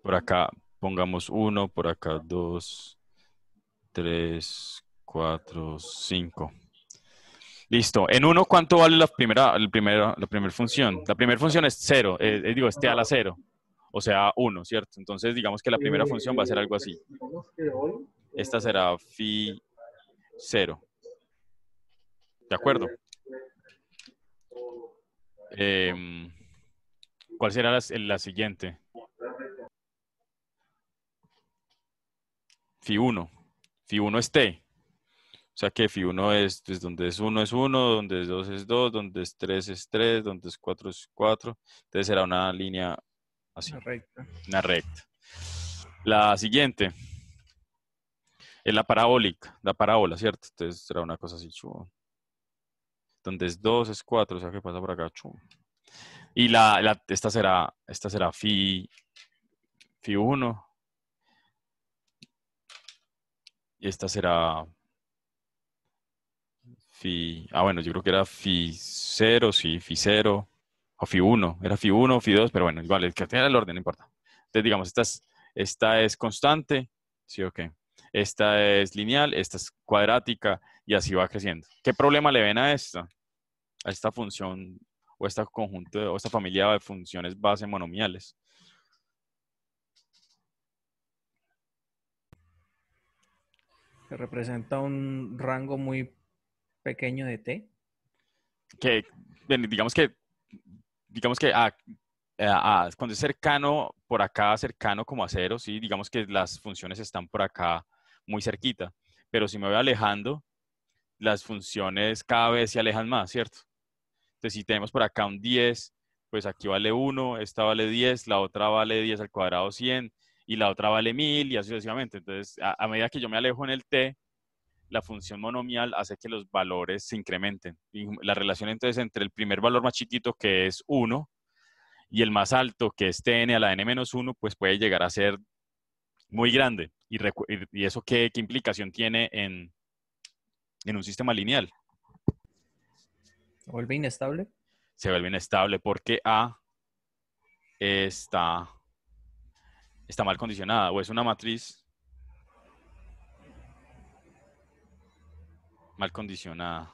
Speaker 1: Por acá pongamos 1, por acá 2, 3, 4, 5. Listo. En 1, ¿cuánto vale la primera función? La primera función es 0, es t a la 0. O sea, 1, ¿cierto? Entonces, digamos que la primera función va a ser algo así. Esta será phi 0. ¿De acuerdo? ¿Cuál será la siguiente? Phi 1. Phi 1 es t. O sea que phi 1 es, pues, donde es 1 es 1, donde es 2 es 2, donde es 3 es 3, donde es 4 es 4. Entonces será una línea así. Una recta. La siguiente es la parabólica, la parábola, ¿cierto? Entonces será una cosa así, donde es 2 es 4, o sea que pasa por acá, Y esta será phi 1. Y esta será bueno, yo creo que era phi 0, sí, phi 0, o phi 1, era phi 1, phi 2, pero bueno, igual, el que tenga el orden, no importa. Entonces, digamos, esta es constante, ¿sí o qué? Esta es lineal, esta es cuadrática, y así va creciendo. ¿Qué problema le ven a esta función, o esta conjunto, o esta familia de funciones base monomiales?
Speaker 3: Que representa un rango muy pequeño de t.
Speaker 1: Que, bien, digamos que cuando es cercano, por acá, cercano como a cero, ¿sí? Digamos que las funciones están por acá muy cerquita, pero si me voy alejando, las funciones cada vez se alejan más, ¿cierto? Entonces, si tenemos por acá un 10, pues aquí vale 1, esta vale 10, la otra vale 10 al cuadrado 100, y la otra vale 1000, y así sucesivamente. Entonces, a medida que yo me alejo en el t, la función monomial hace que los valores se incrementen. Y la relación entonces entre el primer valor más chiquito, que es 1, y el más alto, que es tn a la n-1, pues puede llegar a ser muy grande. ¿Y eso qué implicación tiene en un sistema lineal?
Speaker 3: ¿Se vuelve inestable?
Speaker 1: Se vuelve inestable porque A está mal condicionada, o es una matriz mal condicionada.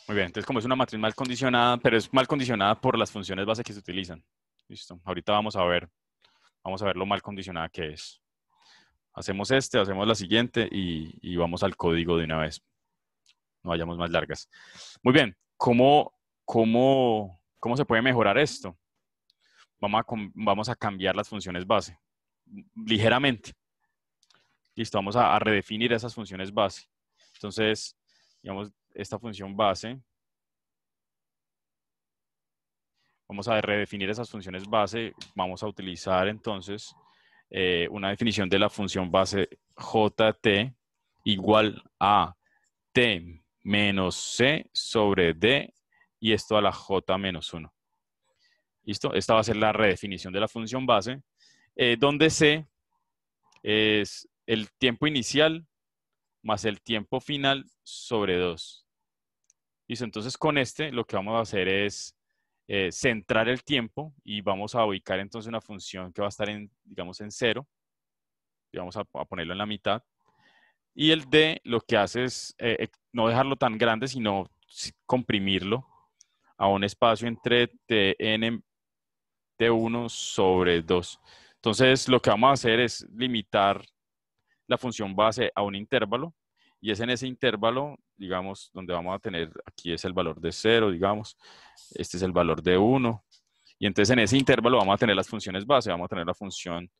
Speaker 1: Muy bien, entonces como es una matriz mal condicionada, pero es mal condicionada por las funciones base que se utilizan. Listo. Ahorita vamos a ver lo mal condicionada que es. Hacemos hacemos la siguiente y vamos al código de una vez. No vayamos más largas. Muy bien, ¿cómo se puede mejorar esto? Vamos a cambiar las funciones base ligeramente. Listo, vamos a redefinir esas funciones base. Entonces, digamos, esta función base, vamos a redefinir esas funciones base. Vamos a utilizar entonces una definición de la función base jt igual a t menos c sobre d, y esto a la j menos 1. ¿Listo? Esta va a ser la redefinición de la función base, donde c es el tiempo inicial más el tiempo final sobre 2. ¿Listo? Entonces con lo que vamos a hacer es centrar el tiempo, y vamos a ubicar entonces una función que va a estar digamos, en 0. Y vamos a ponerlo en la mitad. Y el d lo que hace es no dejarlo tan grande, sino comprimirlo a un espacio entre tn t1 sobre 2. Entonces, lo que vamos a hacer es limitar la función base a un intervalo, y es en ese intervalo, digamos, donde vamos a tener, aquí es el valor de 0, digamos, este es el valor de 1, y entonces en ese intervalo vamos a tener las funciones base, vamos a tener la función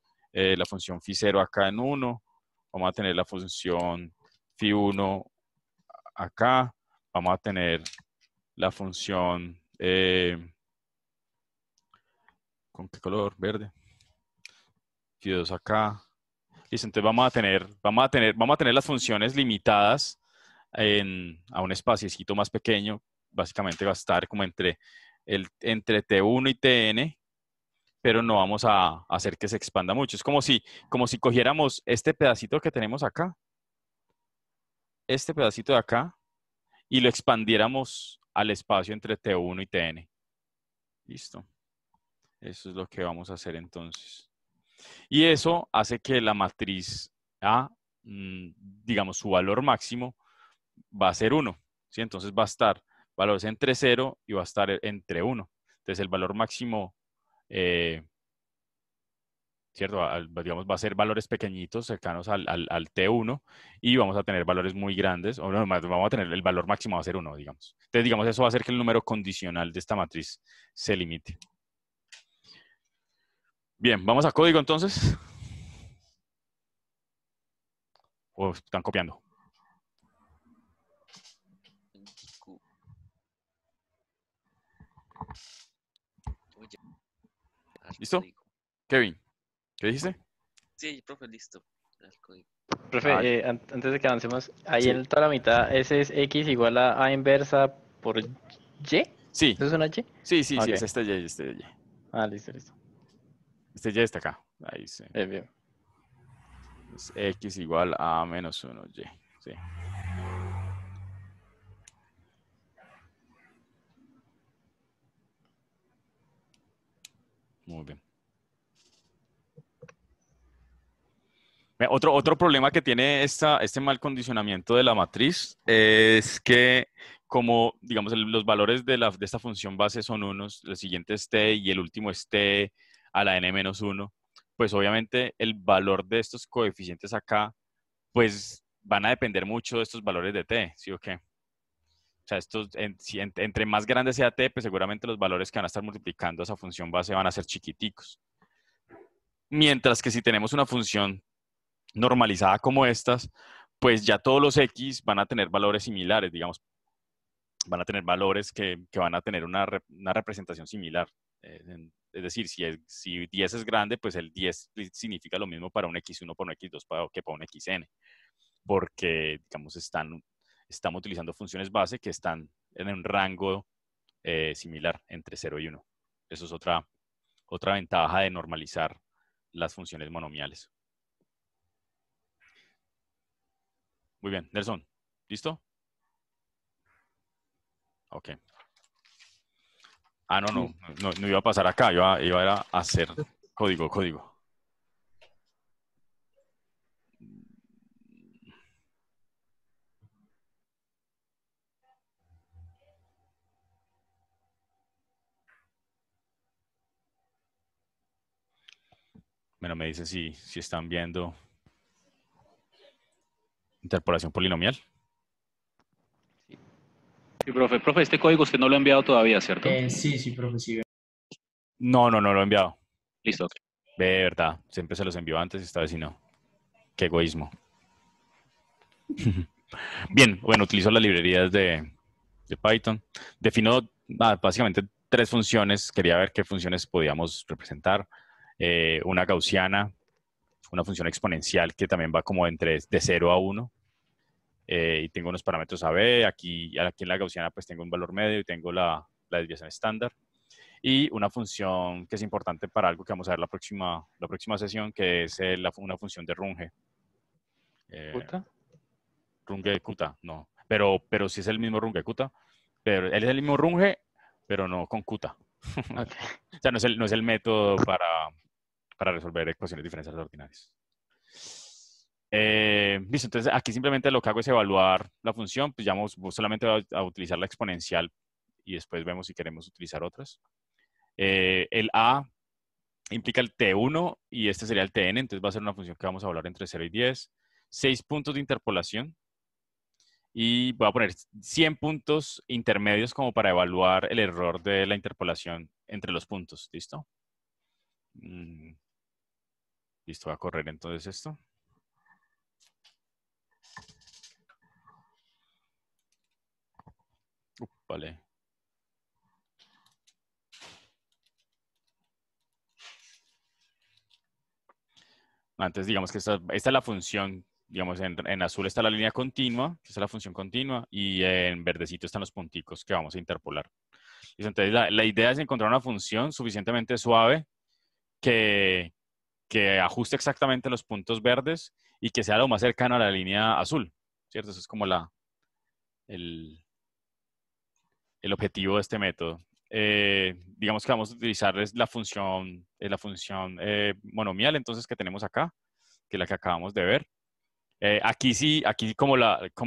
Speaker 1: phi 0 acá en 1, vamos a tener la función phi 1 acá, vamos a tener la función, ¿con qué color? Verde. Phi 2 acá. Listo, entonces vamos a tener las funciones limitadas a un espaciecito más pequeño. Básicamente va a estar como entre T1 y Tn, pero no vamos a hacer que se expanda mucho. Es como si cogiéramos este pedacito que tenemos acá, este pedacito de acá, y lo expandiéramos al espacio entre T1 y Tn. Listo. Eso es lo que vamos a hacer entonces. Y eso hace que la matriz A, digamos, su valor máximo va a ser 1. ¿Sí? Entonces va a estar valores entre 0 y va a estar entre 1. Entonces el valor máximo, ¿cierto? Digamos, va a ser valores pequeñitos cercanos al T1, y vamos a tener valores muy grandes, o no, vamos a tener el valor máximo va a ser 1, digamos. Entonces, digamos, eso va a hacer que el número condicional de esta matriz se limite. Bien, vamos a código entonces. ¿O están copiando? ¿Listo? Kevin, ¿qué dijiste?
Speaker 2: Sí, profe, listo. El código.
Speaker 4: Profe, antes de que avancemos, ahí
Speaker 1: Sí.
Speaker 4: en toda la mitad, ese es x igual a inversa por y.
Speaker 1: Sí,
Speaker 4: ¿Eso es una y?
Speaker 1: sí,
Speaker 4: Ok.
Speaker 1: es este Y, este Y.
Speaker 4: Ah, listo, listo.
Speaker 1: Este Y está acá. Ahí sí.
Speaker 4: Bien.
Speaker 1: Es X igual a menos 1Y. Sí. Muy bien. Otro problema que tiene este mal condicionamiento de la matriz es que como, digamos, los valores de esta función base son unos, el siguiente es t y el último es t a la n-1, pues obviamente el valor de estos coeficientes acá, pues van a depender mucho de estos valores de t, ¿sí o qué? O sea, entre más grande sea t, pues seguramente los valores que van a estar multiplicando esa función base van a ser chiquiticos. Mientras que si tenemos una función normalizada como estas, pues ya todos los X van a tener valores similares, digamos, van a tener valores que van a tener una representación similar. Es decir, si 10 es grande, pues el 10 significa lo mismo para un X1, para un X2, que para un XN, porque, digamos, estamos utilizando funciones base que están en un rango similar entre 0 y 1. Eso es otra ventaja de normalizar las funciones monomiales. Muy bien, Nelson, ¿listo? Ok. Ah, no iba a pasar acá, iba a hacer código. Bueno, me dice si están viendo interpolación polinomial.
Speaker 6: Sí, profe, este código usted no lo ha enviado todavía, ¿cierto?
Speaker 7: Sí, profe, sí.
Speaker 1: No lo he enviado.
Speaker 6: Listo.
Speaker 1: De verdad, siempre se los envió antes y esta vez sí no. Qué egoísmo. Bien, bueno, utilizo las librerías de Python. Defino básicamente 3 funciones. Quería ver qué funciones podíamos representar. Una gaussiana, una función exponencial que también va como de 0 a 1. Y tengo unos parámetros AB. Aquí en la gaussiana pues tengo un valor medio y tengo la desviación estándar. Y una función que es importante para algo que vamos a ver la próxima sesión, que es una función de Runge.
Speaker 4: ¿Puta?
Speaker 1: Runge Kuta, no. Pero sí es el mismo Runge Kuta. Pero él es el mismo Runge, pero no con Kuta.
Speaker 4: Okay.
Speaker 1: O sea, no es el método para resolver ecuaciones diferenciales ordinarias. Listo, entonces aquí simplemente lo que hago es evaluar la función, pues ya solamente a utilizar la exponencial y después vemos si queremos utilizar otras. El A implica el T1 y este sería el Tn, entonces va a ser una función que vamos a evaluar entre 0 y 10. 6 puntos de interpolación y voy a poner 100 puntos intermedios como para evaluar el error de la interpolación entre los puntos. ¿Listo? Listo, va a correr entonces esto. Vale. Antes, digamos que esta es la función, digamos, en azul está la línea continua, que es la función continua, y en verdecito están los punticos que vamos a interpolar. Entonces, la idea es encontrar una función suficientemente suave que ajuste exactamente los puntos verdes y que sea lo más cercano a la línea azul, ¿cierto? Eso es como el objetivo de este método. Digamos que vamos a utilizar la función monomial, entonces, que tenemos acá, que es la que acabamos de ver. Aquí sí, como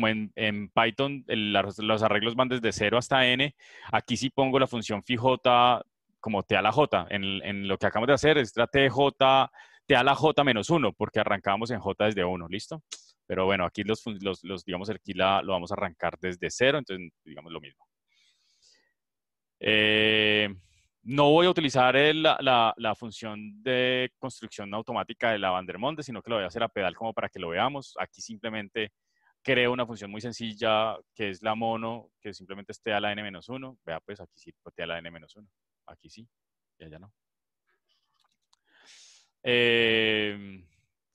Speaker 1: en Python los arreglos van desde 0 hasta n, aquí sí pongo la función phi j como t a la j. En lo que acabamos de hacer es la t a la j menos 1, porque arrancamos en j desde 1, ¿listo? Pero bueno, aquí digamos, aquí lo vamos a arrancar desde 0, entonces digamos lo mismo. No voy a utilizar la función de construcción automática de la Van der Monde, sino que lo voy a hacer a pedal como para que lo veamos. Aquí simplemente creo una función muy sencilla que es la mono, que simplemente es t a la n-1. Vea, pues aquí sí, t a la n-1. Aquí sí, y allá no.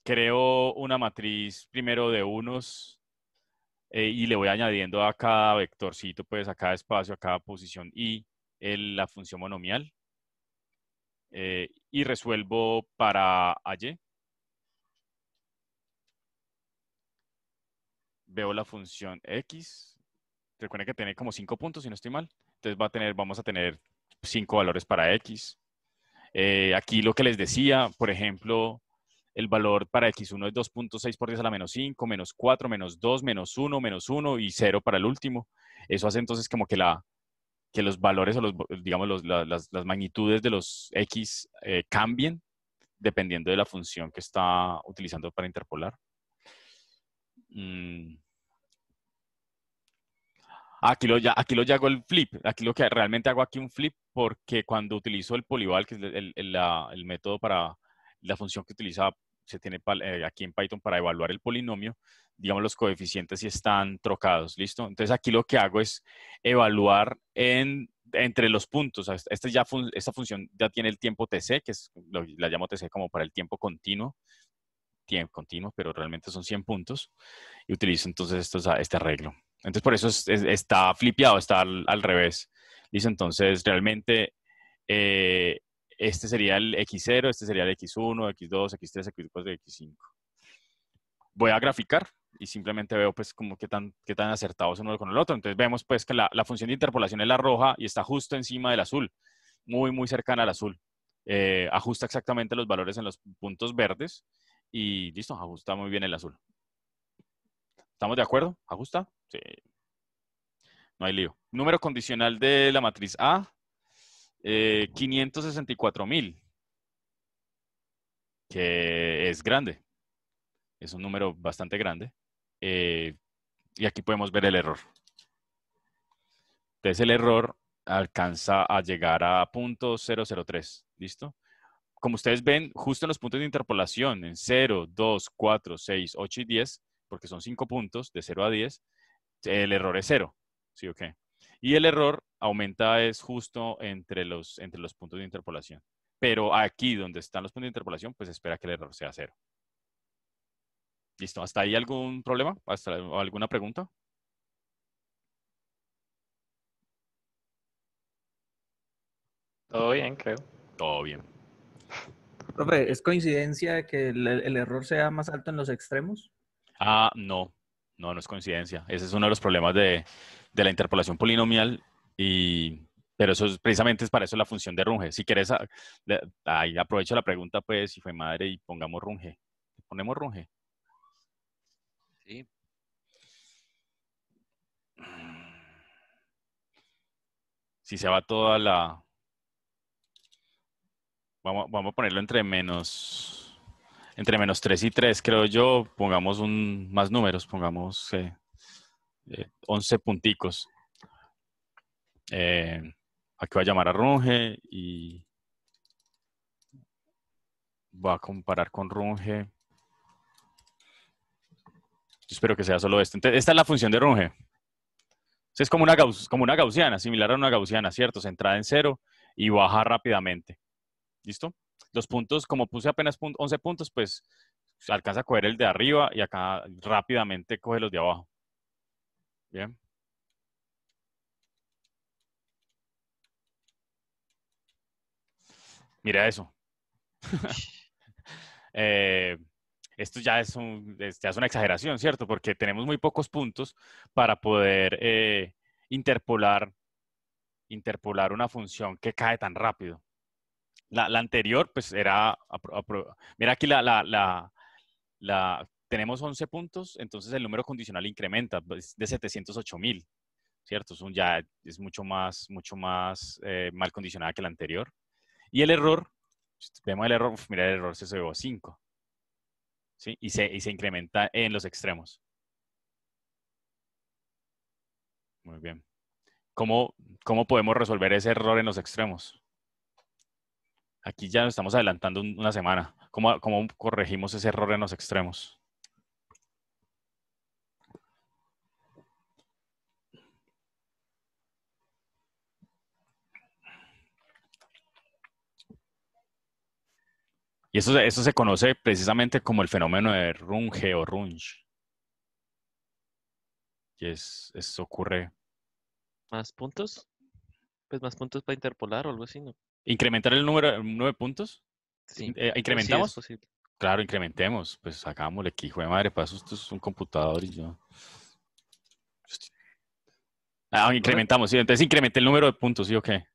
Speaker 1: Creo una matriz primero de unos y le voy añadiendo a cada vectorcito, pues a cada espacio, a cada posición y la función monomial. Y resuelvo para AY. veo la función x. Recuerden que tiene como 5 puntos, si no estoy mal. Entonces vamos a tener 5 valores para x. Aquí lo que les decía, por ejemplo, el valor para x1 es 2.6 por 10 a la menos 5, menos 4, menos 2, menos 1 y 0 para el último. Eso hace entonces como que los valores o digamos las magnitudes de los x cambien dependiendo de la función que está utilizando para interpolar. Aquí lo ya hago el flip. Aquí lo que realmente hago aquí un flip porque cuando utilizo el polyval, que es el método para la función que se tiene aquí en Python para evaluar el polinomio, digamos los coeficientes sí están trocados, ¿listo? Entonces aquí lo que hago es evaluar entre los puntos. Esta función ya tiene el tiempo TC, que la llamo TC como para el tiempo continuo, pero realmente son 100 puntos, y utilizo entonces este arreglo. Entonces por eso está flipeado, está al revés. ¿Listo? Entonces realmente este sería el X0, este sería el X1, X2, X3, X4, X5. Voy a graficar y simplemente veo pues como qué tan acertados uno con el otro. Entonces vemos pues que la función de interpolación es la roja y está justo encima del azul, muy muy cercana al azul. Ajusta exactamente los valores en los puntos verdes y listo, ajusta muy bien el azul. ¿Estamos de acuerdo? ¿Ajusta? Sí. No hay lío. Número condicional de la matriz A, 564.000, que es grande. Es un número bastante grande. Y aquí podemos ver el error. Entonces el error alcanza a llegar a 0.003. ¿Listo? Como ustedes ven, justo en los puntos de interpolación, en 0, 2, 4, 6, 8 y 10, porque son 5 puntos, de 0 a 10, el error es 0. ¿Sí o qué? Y el error aumenta es justo entre los puntos de interpolación. Pero aquí donde están los puntos de interpolación, pues espera que el error sea 0. ¿Listo? ¿Hasta ahí algún problema? ¿Alguna pregunta?
Speaker 4: Todo bien, creo.
Speaker 1: Todo bien.
Speaker 3: Profe, ¿es coincidencia que el error sea más alto en los extremos?
Speaker 1: No. No es coincidencia. Ese es uno de los problemas de la interpolación polinomial. Pero precisamente es para eso la función de Runge. Si quieres, ahí aprovecho la pregunta, pues, si fue madre, y pongamos Runge. ¿Ponemos Runge?
Speaker 2: Sí.
Speaker 1: Si se va toda la... Vamos a ponerlo entre menos 3 y 3, creo yo. Pongamos más números, pongamos 11 punticos. Aquí voy a llamar a Runge y voy a comparar con Runge. Yo espero que sea solo esto. Entonces, esta es la función de Runge. Es como una gaussiana, similar a una gaussiana, ¿cierto? Centrada en 0 y baja rápidamente. ¿Listo? Los puntos, como puse apenas 11 puntos, pues alcanza a coger el de arriba y acá rápidamente coge los de abajo. Bien. Mira eso. Esto ya es una exageración, ¿cierto? Porque tenemos muy pocos puntos para poder interpolar una función que cae tan rápido. La anterior, pues era... Mira aquí tenemos 11 puntos, entonces el número condicional incrementa, pues, de 708.000, ¿cierto? Ya es mucho más mal condicionada que la anterior. Y el error, vemos el error, mira, el error se subió a 5. ¿Sí? Y se incrementa en los extremos. Muy bien. ¿Cómo podemos resolver ese error en los extremos? Aquí ya nos estamos adelantando una semana. ¿Cómo corregimos ese error en los extremos? Y eso se conoce precisamente como el fenómeno de Runge o Runge. Y eso ocurre.
Speaker 2: ¿Más puntos? Pues más puntos para interpolar o algo así, ¿no?
Speaker 1: ¿Incrementar el número de puntos?
Speaker 2: Sí.
Speaker 1: ¿Incrementamos?
Speaker 2: Sí, es posible.
Speaker 1: Claro, incrementemos. Pues hagámosle aquí, hijo de madre, para eso esto es un computador y yo. Incrementamos, sí. Entonces incrementé el número de puntos, ¿sí o qué?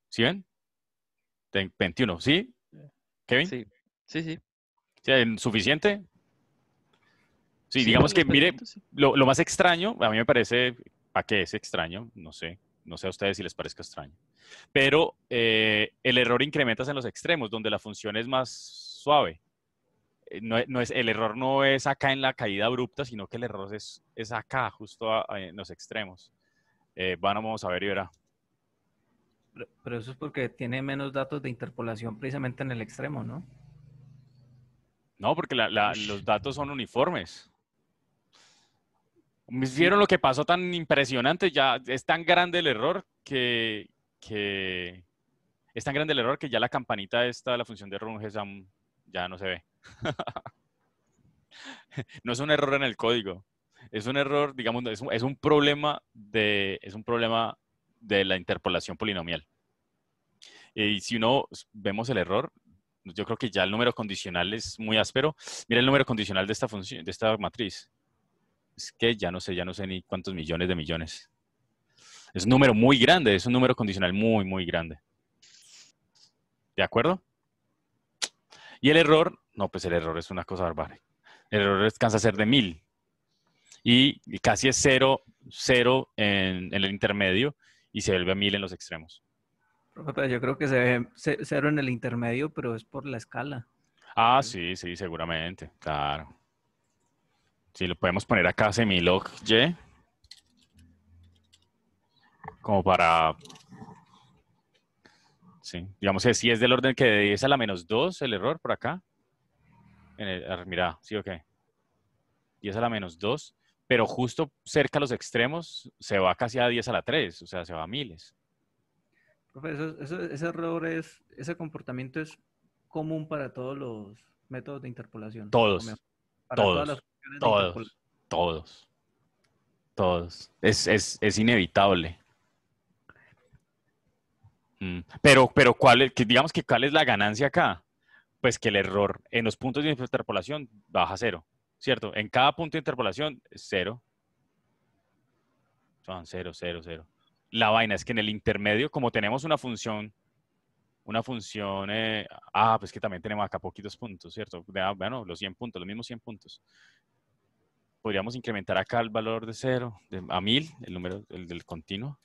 Speaker 1: ¿Sí ven? 21, ¿sí? ¿Kevin?
Speaker 2: Sí, sí, sí.
Speaker 1: ¿Sí, ¿suficiente? Sí,
Speaker 2: Sí,
Speaker 1: digamos
Speaker 2: con
Speaker 1: que,
Speaker 2: los
Speaker 1: mire,
Speaker 2: pedacitos, sí.
Speaker 1: lo más extraño, a mí me parece, ¿para qué es extraño? No sé. No sé a ustedes si les parezca extraño. Pero el error incrementas en los extremos, donde la función es más suave. El error no es acá en la caída abrupta, sino que el error es acá, justo en los extremos. Vamos a ver y verá.
Speaker 3: Pero eso es porque tiene menos datos de interpolación precisamente en el extremo, ¿no?
Speaker 1: No, porque los datos son uniformes.
Speaker 3: Sí,
Speaker 1: ¿Vieron lo que pasó tan impresionante? Ya es tan grande el error que es tan grande el error que ya la campanita esta, la función de Runge, ya no se ve. No es un error en el código. Es un error, digamos, es un problema de la interpolación polinomial. Y si uno vemos el error, yo creo que ya el número condicional es muy áspero. Mira el número condicional de esta función, de esta matriz. Es que ya no sé ni cuántos millones de millones. Es un número muy grande, es un número condicional muy, muy grande. ¿De acuerdo? Y el error, no, pues el error es una cosa bárbara. El error alcanza a ser de 1000. Y casi es 0, 0 en el intermedio y se vuelve a 1000 en los extremos.
Speaker 3: profe, pero yo creo que se ve cero en el intermedio, pero es por la escala.
Speaker 1: Ah, sí, sí, seguramente, claro. Sí, lo podemos poner acá semilog y, como para, sí, digamos que si es del orden que de 10 a la menos 2 el error por acá. Mira, sí o qué. 10 a la menos 2, pero justo cerca a los extremos se va casi a 10 a la 3, o sea, se va a miles.
Speaker 3: Profe, ese error ese comportamiento es común para todos los métodos de interpolación. O mejor,
Speaker 1: Todos,
Speaker 3: para todas las
Speaker 1: todos,
Speaker 3: funciones de interpolación.
Speaker 1: todos, todos, todos. Es inevitable. Pero digamos que ¿cuál es la ganancia acá? Pues que el error en los puntos de interpolación baja a 0, ¿cierto? En cada punto de interpolación es 0. Son 0, 0, 0. La vaina es que en el intermedio, como tenemos una función, pues que también tenemos acá poquitos puntos, ¿cierto? Bueno, los 100 puntos, los mismos 100 puntos. Podríamos incrementar acá el valor de 0 a 1000, el número del continuo.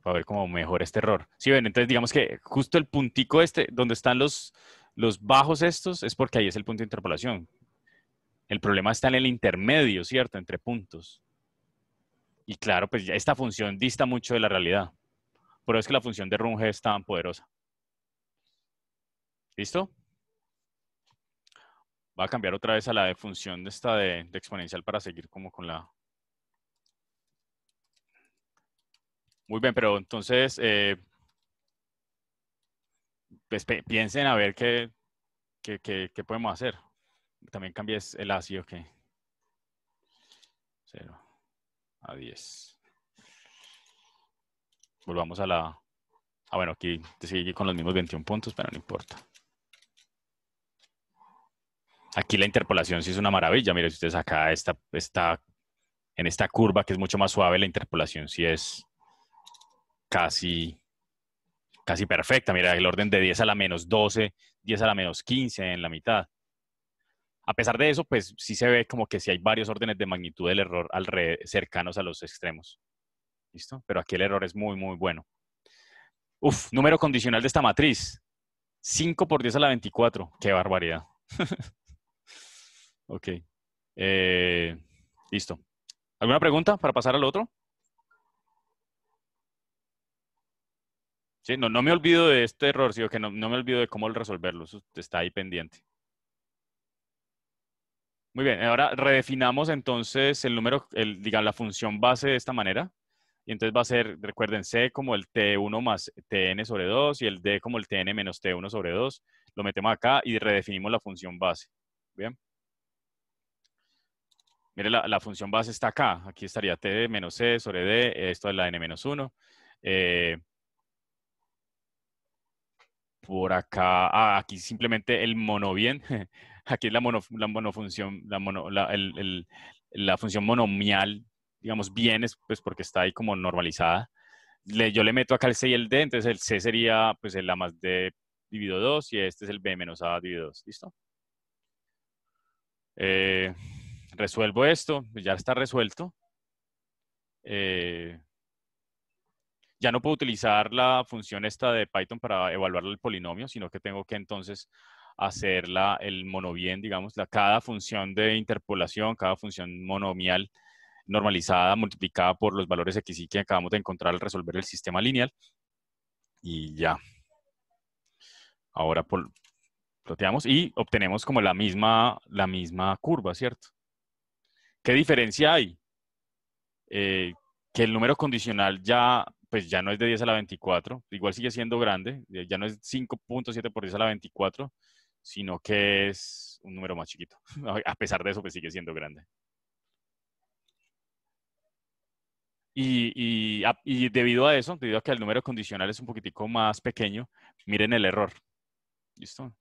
Speaker 1: Para ver cómo mejora este error. Sí, ven, entonces digamos que justo el puntico donde están los bajos estos, es porque ahí es el punto de interpolación. El problema está en el intermedio, ¿cierto? Entre puntos. Y claro, pues ya esta función dista mucho de la realidad. Por eso es que la función de Runge es tan poderosa. ¿Listo? Voy a cambiar otra vez a la función de esta de exponencial para seguir como con la... Muy bien, pero entonces pues, piensen a ver qué podemos hacer. También cambies el ácido que 0 a 10. Volvamos a la... bueno, aquí te sigue con los mismos 21 puntos, pero no importa. Aquí la interpolación sí es una maravilla. Mire, si ustedes acá en esta curva que es mucho más suave, la interpolación sí es casi perfecta. Mira, el orden de 10 a la menos 12, 10 a la menos 15 en la mitad. A pesar de eso, pues sí se ve como que sí hay varios órdenes de magnitud del error cercanos a los extremos. ¿Listo? Pero aquí el error es muy, muy bueno. Número condicional de esta matriz. 5 por 10 a la 24. Qué barbaridad. Ok. Listo. ¿Alguna pregunta para pasar al otro? Sí, no me olvido de este error, sino que no me olvido de cómo resolverlo. Eso está ahí pendiente. Muy bien, ahora redefinamos entonces el número, digamos, la función base de esta manera. Y entonces va a ser, recuerden, C como el T1 más Tn sobre 2 y el D como el Tn menos T1 sobre 2. Lo metemos acá y redefinimos la función base. Bien. Mire, la función base está acá. Aquí estaría T menos C sobre D. Esto es la N menos 1. Por acá, aquí simplemente el monobién. Aquí es la monofunción, la función monomial, digamos, bien, es pues porque está ahí como normalizada. Yo le meto acá el C y el D, entonces el C sería pues el A más D dividido 2 y este es el B menos A dividido 2. ¿Listo? Resuelvo esto, pues ya está resuelto. Ya no puedo utilizar la función esta de Python para evaluar el polinomio, sino que tengo que entonces hacer el monobién, digamos, cada función de interpolación, cada función monomial normalizada multiplicada por los valores x y que acabamos de encontrar al resolver el sistema lineal. Y ya. Ahora ploteamos y obtenemos como la misma curva, ¿cierto? ¿Qué diferencia hay? Que el número condicional pues ya no es de 10 a la 24, igual sigue siendo grande, ya no es 5.7 por 10 a la 24, sino que es un número más chiquito. A pesar de eso, pues sigue siendo grande. Y debido a eso, debido a que el número condicional es un poquitico más pequeño, miren el error. ¿Listo?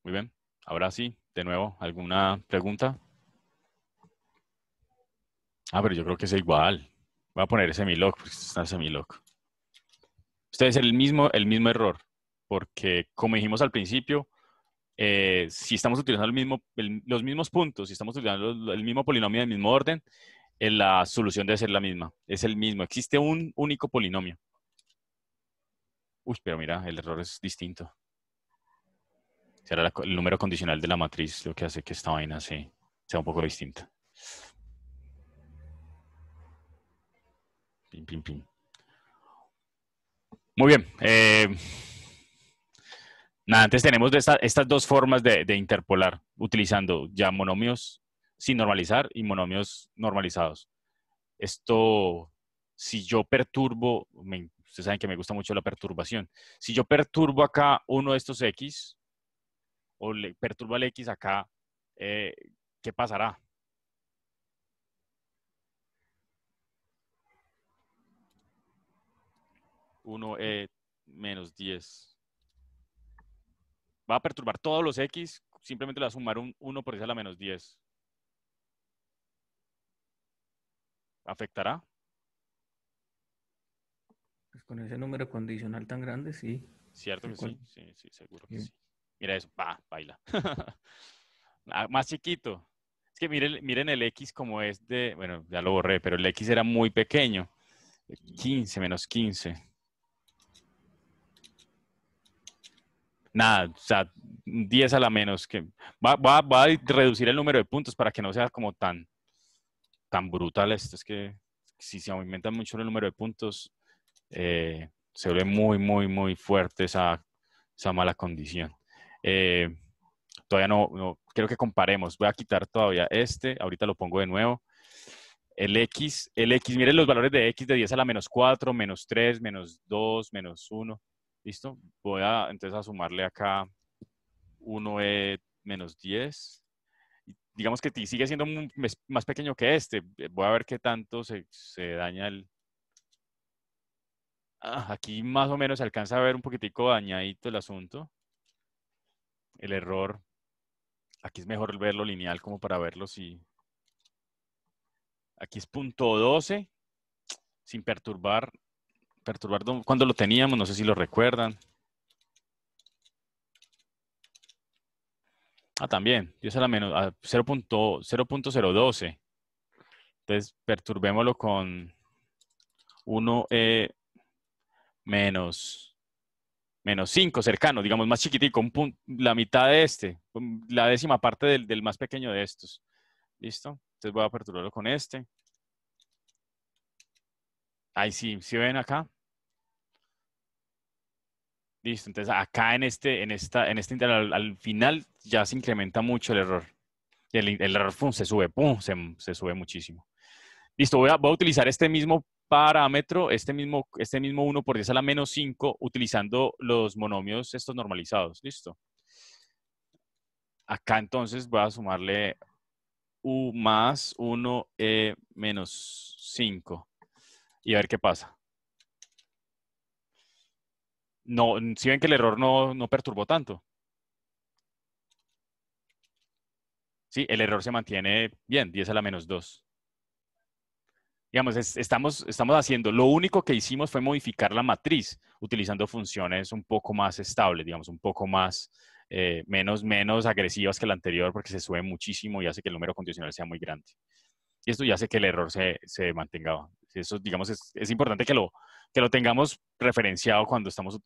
Speaker 1: Muy bien. Ahora sí, de nuevo, ¿alguna pregunta? Pero yo creo que es igual. Voy a poner semilog, porque está semilog. Este es el mismo error, porque como dijimos al principio, si estamos utilizando los mismos puntos, si estamos utilizando el mismo polinomio del mismo orden, la solución debe ser la misma. Es el mismo. Existe un único polinomio. Uy, pero mira, el error es distinto. Será el número condicional de la matriz lo que hace que esta vaina sea un poco distinta. Pim, pim, pim. Muy bien. Nada, antes tenemos estas dos formas de interpolar, utilizando ya monomios sin normalizar y monomios normalizados. Esto, si yo perturbo, ustedes saben que me gusta mucho la perturbación. Si yo perturbo acá uno de estos X, o le perturbo al X acá, ¿qué pasará? Uno menos 10. Va a perturbar todos los X, simplemente le va a sumar un 1 por 10 a la menos 10. ¿Afectará?
Speaker 3: Pues con ese número condicional tan grande, sí.
Speaker 1: ¿Cierto que sí? Sí, seguro que
Speaker 3: Sí.
Speaker 1: sí. Mira eso, baila. Más chiquito. Es que miren el X como es bueno, ya lo borré, pero el X era muy pequeño. 15 menos 15. Nada, o sea, 10 a la menos. Va a reducir el número de puntos para que no sea como tan brutal esto. Es que si se aumenta mucho el número de puntos, se ve muy, muy, muy fuerte esa mala condición. Todavía no, quiero que comparemos. Voy a quitar todavía ahorita lo pongo de nuevo. El X, miren los valores de X de 10 a la menos 4, menos 3, menos 2, menos 1. ¿Listo? Voy entonces a sumarle acá 1 menos 10. Digamos que sigue siendo más pequeño que este. Voy a ver qué tanto se daña aquí más o menos se alcanza a ver un poquitico dañadito el asunto. El error. Aquí es mejor verlo lineal como para verlo si... Aquí es punto 12, sin perturbar. Cuando lo teníamos, no sé si lo recuerdan. También, 10 a la menos 0.012. Entonces, perturbémoslo con 1 menos 5, cercano, digamos más chiquitico, la mitad de la décima parte del más pequeño de estos. ¿Listo? Entonces voy a perturbarlo con este. Ahí sí ven acá. Listo, entonces acá en este intervalo, al final ya se incrementa mucho el error. El error se sube, se sube muchísimo. Listo, voy a utilizar este mismo parámetro, este mismo 1 por 10 a la menos 5, utilizando los monomios estos normalizados. Listo. Acá entonces voy a sumarle u más 1 menos 5 y a ver qué pasa. no, si ven que el error no perturbó tanto. Sí, el error se mantiene bien, 10 a la menos 2. Digamos, estamos haciendo, lo único que hicimos fue modificar la matriz utilizando funciones un poco más estables, digamos, un poco más, menos agresivas que la anterior porque se sube muchísimo y hace que el número condicional sea muy grande. Y esto ya hace que el error se mantenga. Eso, digamos, es importante que lo tengamos referenciado cuando estamos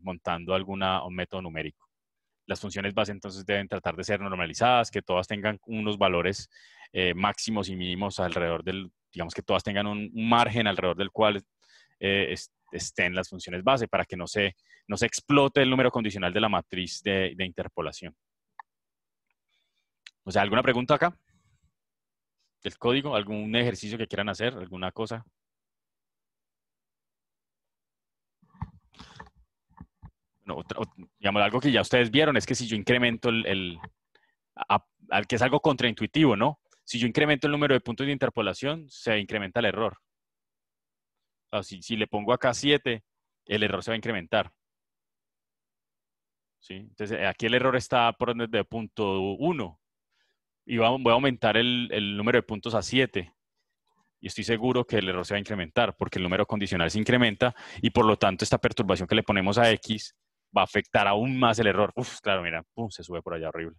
Speaker 1: montando un método numérico. Las funciones base entonces deben tratar de ser normalizadas, que todas tengan unos valores máximos y mínimos alrededor digamos que todas tengan un margen alrededor del cual estén las funciones base para que no se explote el número condicional de la matriz de interpolación. O sea, ¿alguna pregunta acá? ¿Del código? ¿Algún ejercicio que quieran hacer? ¿Alguna cosa? Bueno, digamos, algo que ya ustedes vieron es que si yo incremento que es algo contraintuitivo, ¿no? Si yo incremento el número de puntos de interpolación, se incrementa el error. O sea, si le pongo acá 7, el error se va a incrementar. ¿Sí? Entonces, aquí el error está por orden de punto 1. Y voy a aumentar el número de puntos a 7. Y estoy seguro que el error se va a incrementar porque el número condicional se incrementa y por lo tanto esta perturbación que le ponemos a X va a afectar aún más el error. Uf, claro, mira, pum, se sube por allá horrible.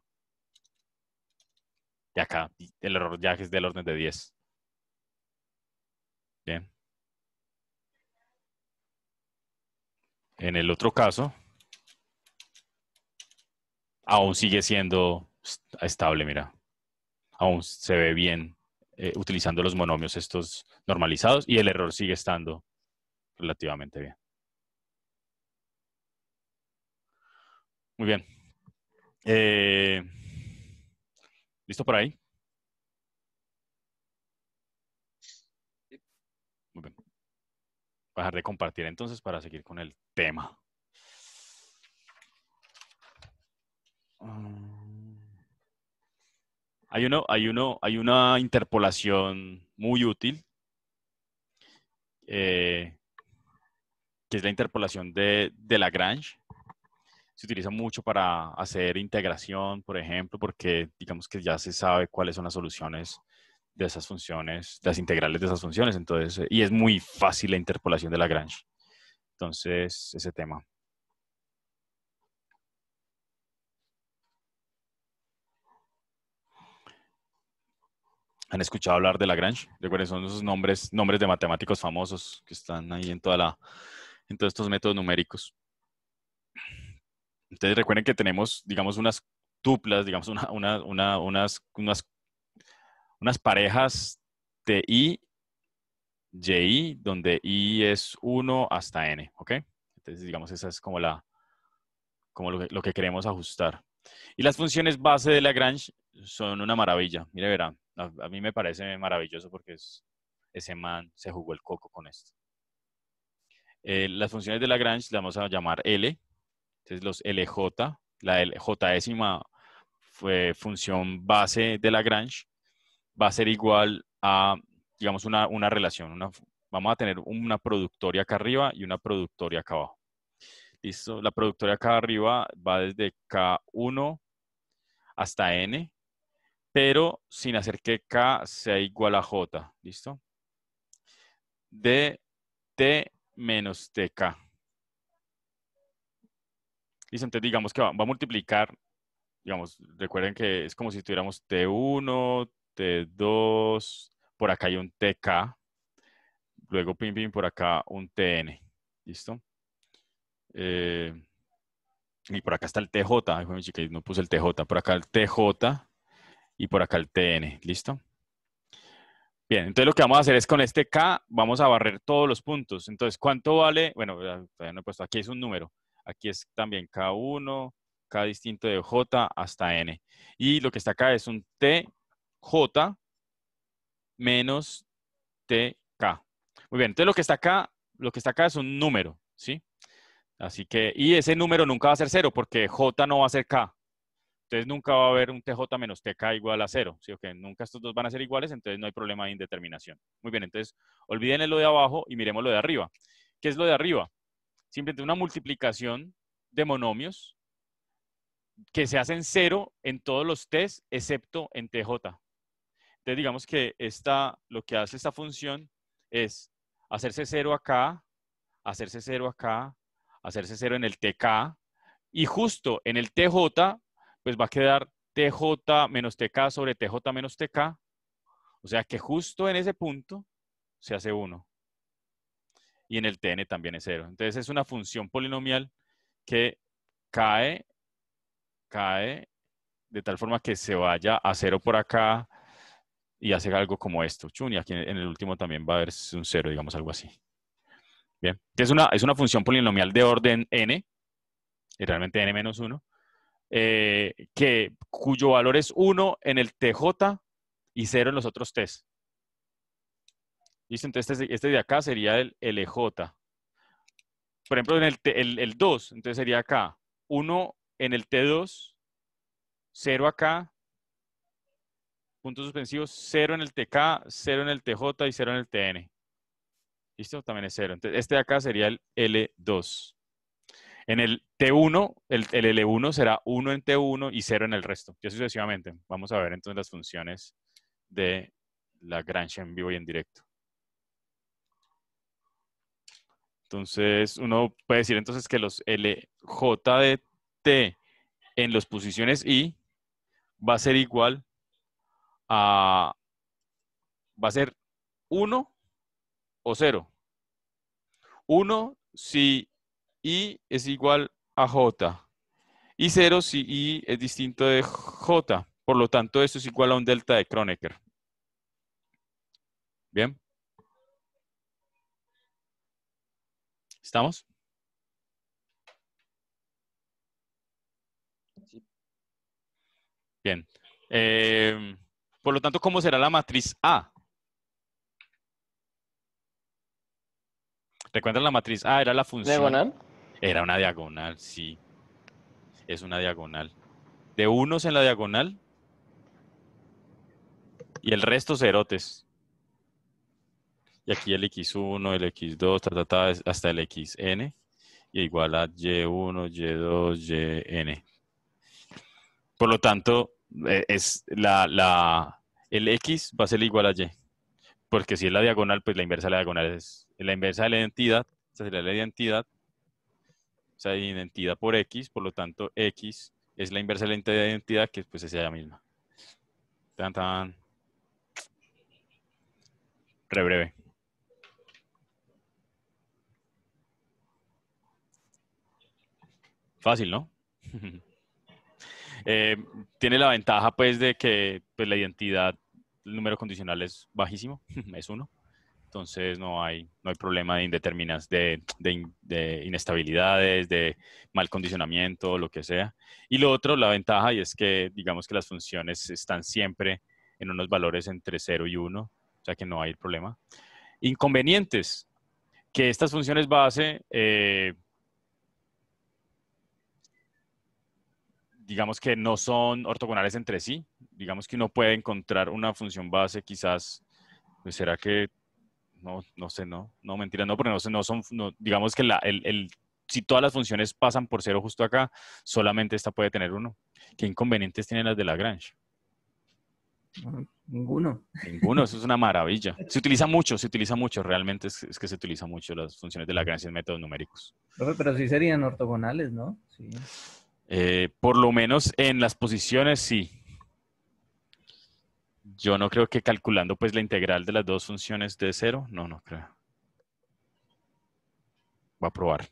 Speaker 1: Y acá el error ya es del orden de 10. Bien. En el otro caso, aún sigue siendo estable, mira. Aún se ve bien utilizando los monomios estos normalizados y el error sigue estando relativamente bien. Muy bien. ¿Listo por ahí? Muy bien. Voy a dejar de compartir entonces para seguir con el tema. Hay una interpolación muy útil, que es la interpolación de Lagrange. Se utiliza mucho para hacer integración, por ejemplo, porque digamos que ya se sabe cuáles son las soluciones de esas funciones, las integrales de esas funciones, entonces, y es muy fácil la interpolación de Lagrange. Entonces, ese tema. ¿Han escuchado hablar de Lagrange? Recuerden, son esos nombres de matemáticos famosos que están ahí en todos estos métodos numéricos. Entonces recuerden que tenemos, digamos, unas tuplas, digamos, unas parejas de I, Y, donde I es 1 hasta N, ¿ok? Entonces, digamos, esa es como lo que queremos ajustar. Y las funciones base de Lagrange son una maravilla. Mire, verá, a mí me parece maravilloso porque ese man se jugó el coco con esto. Las funciones de Lagrange las vamos a llamar L. Entonces los LJ, la J-ésima función base de Lagrange va a ser igual a, digamos, una relación. Vamos a tener una productoria acá arriba y una productoria acá abajo. ¿Listo? La productoria acá arriba va desde K1 hasta N, pero sin hacer que K sea igual a J. ¿Listo? De T menos TK. Listo, entonces digamos que va a multiplicar, digamos, recuerden que es como si tuviéramos T1, T2, por acá hay un TK, luego pim pim por acá un TN, ¿listo? Y por acá está el TJ, ay, mi chica, no puse el TJ, por acá el TJ y por acá el TN, ¿listo? Bien, entonces lo que vamos a hacer es con este K, vamos a barrer todos los puntos. Entonces, ¿cuánto vale? Bueno, todavía no he puesto, aquí es un número. Aquí es también K1, K distinto de J hasta N. Y lo que está acá es un TJ menos TK. Muy bien, entonces lo que está acá es un número, ¿sí? Así que, y ese número nunca va a ser 0 porque J no va a ser K. Entonces nunca va a haber un TJ menos TK igual a 0. ¿Sí? Okay, nunca estos dos van a ser iguales, entonces no hay problema de indeterminación. Muy bien, entonces olviden lo de abajo y miremos lo de arriba. ¿Qué es lo de arriba? simplemente una multiplicación de monomios que se hacen 0 en todos los t's excepto en tj. Entonces digamos que lo que hace esta función es hacerse 0 acá, hacerse 0 acá, hacerse 0 en el tk, y justo en el tj, pues va a quedar tj menos tk sobre tj menos tk. O sea que justo en ese punto se hace 1. Y en el tn también es 0. Entonces es una función polinomial que cae de tal forma que se vaya a 0 por acá y hace algo como esto. Chun, y aquí en el último también va a haber un 0, digamos algo así. Bien, es una función polinomial de orden n, y realmente n menos 1, cuyo valor es 1 en el tj y 0 en los otros t's. ¿Listo? Entonces este de acá sería el LJ. Por ejemplo, en el 2, entonces sería acá 1 en el T2, 0 acá, puntos suspensivos, 0 en el TK, 0 en el TJ y 0 en el TN. ¿Listo? También es 0. Entonces este de acá sería el L2. En el T1, el L1 será 1 en T1 y 0 en el resto. Y así sucesivamente. Vamos a ver entonces las funciones de Lagrange en vivo y en directo. Entonces, uno puede decir entonces que los LJ de T en las posiciones I va a ser igual a, va a ser 1 o 0. 1 si I es igual a J y 0 si I es distinto de J. Por lo tanto, esto es igual a un delta de Kronecker. ¿Bien? ¿Estamos? Bien. Por lo tanto, ¿cómo será la matriz A? ¿Recuerdan la matriz A? Era la función.
Speaker 4: ¿Diagonal?
Speaker 1: Era una diagonal, sí. Es una diagonal. De unos en la diagonal y el resto cerotes. Y aquí el x1, el x2, hasta el xn. Y igual a y1, y2, yn. Por lo tanto, el x va a ser igual a y. Porque si es la diagonal, pues la inversa de la diagonal es la inversa de la identidad. Esta sería la identidad. O sea, identidad por x. Por lo tanto, x es la inversa de la identidad, que pues es ella misma. Tan, tan. Re breve. Fácil, ¿no? Tiene la ventaja, pues, de que pues, la identidad, el número condicional es bajísimo, es 1. Entonces no hay problema de indeterminadas, de inestabilidades, de mal condicionamiento, lo que sea. Y lo otro, la ventaja, y es que digamos que las funciones están siempre en unos valores entre 0 y 1, o sea que no hay problema. Inconvenientes, que estas funciones base, digamos que no son ortogonales entre sí. Digamos que uno puede encontrar una función base quizás, pues será que no sé, no, mentira, no, porque no son, digamos que si todas las funciones pasan por 0 justo acá, solamente esta puede tener 1. ¿Qué inconvenientes tienen las de Lagrange?
Speaker 3: Ninguno.
Speaker 1: Ninguno, eso es una maravilla. Se utiliza mucho, realmente es que se utiliza mucho las funciones de Lagrange en métodos numéricos.
Speaker 3: Pero sí serían ortogonales, ¿no? Sí.
Speaker 1: Por lo menos en las posiciones, sí. Yo no creo que calculando pues la integral de las dos funciones de 0, no creo. Voy a probar.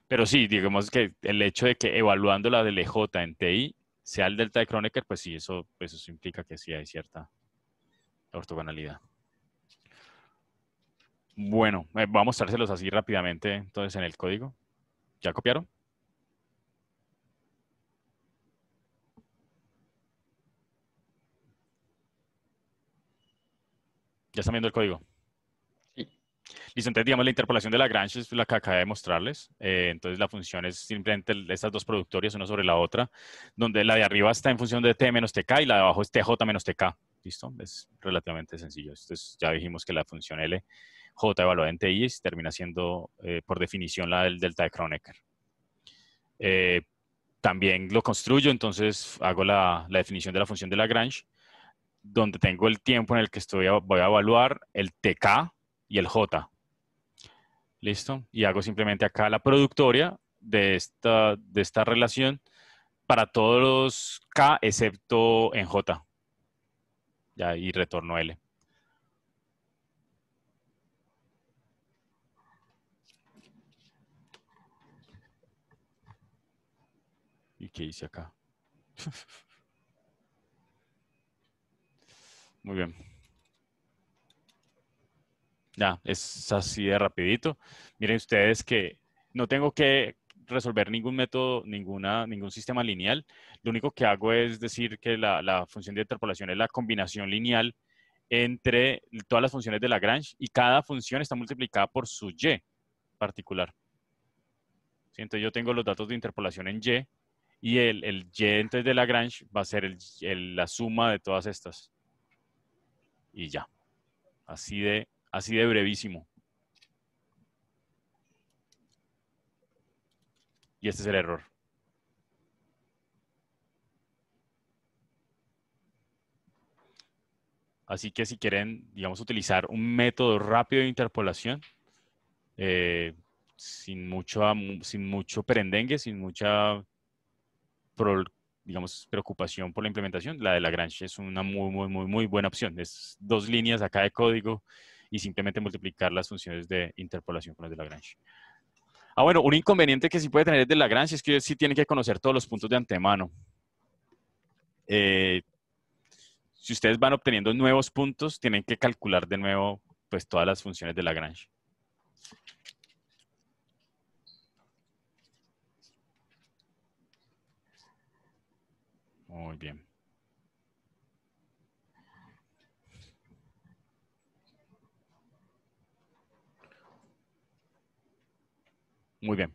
Speaker 1: Pero sí, digamos que el hecho de que evaluando la del EJ en TI sea el delta de Kronecker, pues sí, eso implica que sí hay cierta ortogonalidad. Bueno, voy a mostrárselos así rápidamente entonces en el código. ¿Ya copiaron? ¿Ya están viendo el código?
Speaker 4: Sí.
Speaker 1: Listo, entonces digamos la interpolación de Lagrange es la que acabé de mostrarles. Entonces la función es simplemente estas dos productorias, una sobre la otra, donde la de arriba está en función de t menos tk y la de abajo es tj menos tk. ¿Listo? Es relativamente sencillo. Entonces ya dijimos que la función L J evaluada en TI termina siendo, por definición, la del delta de Kronecker. También lo construyo, entonces hago la definición de la función de Lagrange, donde tengo el tiempo en el que voy a evaluar el TK y el J. ¿Listo? Y hago simplemente acá la productoria de esta relación para todos los K excepto en J. Ya, y retorno L. ¿Y qué hice acá? Muy bien. Ya, es así de rapidito. Miren ustedes que no tengo que resolver ningún método, ningún sistema lineal. Lo único que hago es decir que la función de interpolación es la combinación lineal entre todas las funciones de Lagrange y cada función está multiplicada por su y particular. ¿Sí? Entonces yo tengo los datos de interpolación en y el y entonces de Lagrange va a ser la suma de todas estas. Y ya. Así de brevísimo. Y este es el error. Así que si quieren, digamos, utilizar un método rápido de interpolación, sin mucho perendengue, sin mucha, digamos, preocupación por la implementación, la de Lagrange es una muy buena opción. Es 2 líneas acá de código y simplemente multiplicar las funciones de interpolación con las de Lagrange. Bueno, un inconveniente que sí puede tener de Lagrange es que sí tiene que conocer todos los puntos de antemano. Si ustedes van obteniendo nuevos puntos, tienen que calcular de nuevo pues, todas las funciones de Lagrange. Muy bien. Muy bien.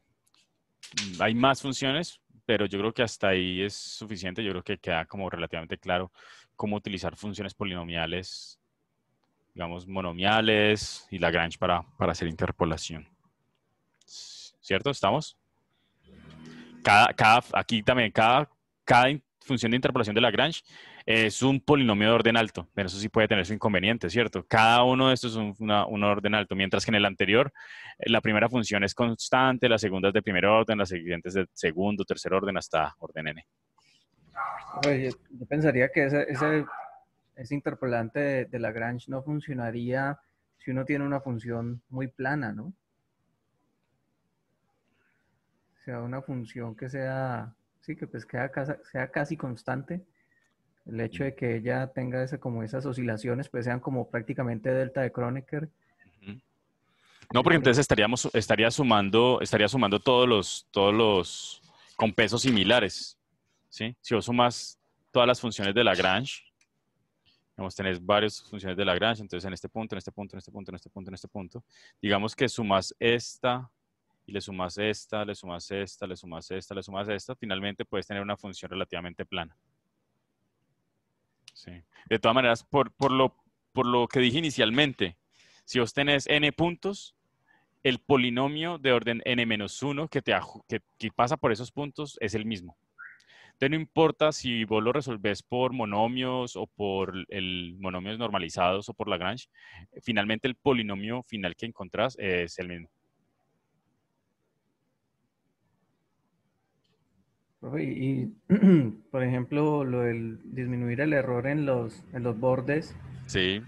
Speaker 1: Hay más funciones, pero yo creo que hasta ahí es suficiente. Yo creo que queda como relativamente claro cómo utilizar funciones polinomiales, digamos, monomiales y Lagrange para hacer interpolación. ¿Cierto? ¿Estamos? Aquí también, cada función de interpolación de Lagrange es un polinomio de orden alto, pero eso sí puede tener su inconveniente, ¿cierto? Cada uno de estos es un orden alto, mientras que en el anterior la primera función es constante, la segunda es de primer orden, la siguiente es de segundo, tercer orden, hasta orden n.
Speaker 3: Oye, yo pensaría que ese interpolante de Lagrange no funcionaría si uno tiene una función muy plana, ¿no? O sea, una función que sea, sí, que pues sea casi constante. El hecho de que ella tenga como esas oscilaciones, pues sean como prácticamente delta de Kronecker.
Speaker 1: No, porque entonces estaría sumando todos los con pesos similares, ¿sí? Si vos sumas todas las funciones de Lagrange, vamos a tener varias funciones de Lagrange, entonces en este punto, digamos que sumas esta, y le sumas esta, le sumas esta, le sumas esta, le sumas esta, finalmente puedes tener una función relativamente plana. Sí. De todas maneras, por lo que dije inicialmente, si vos tenés n puntos, el polinomio de orden n-1 que pasa por esos puntos es el mismo. Entonces no importa si vos lo resolvés por monomios o por monomios normalizados o por Lagrange, finalmente el polinomio final que encontrás es el mismo.
Speaker 3: Profe, y por ejemplo, lo del disminuir el error en los bordes.
Speaker 1: Sí.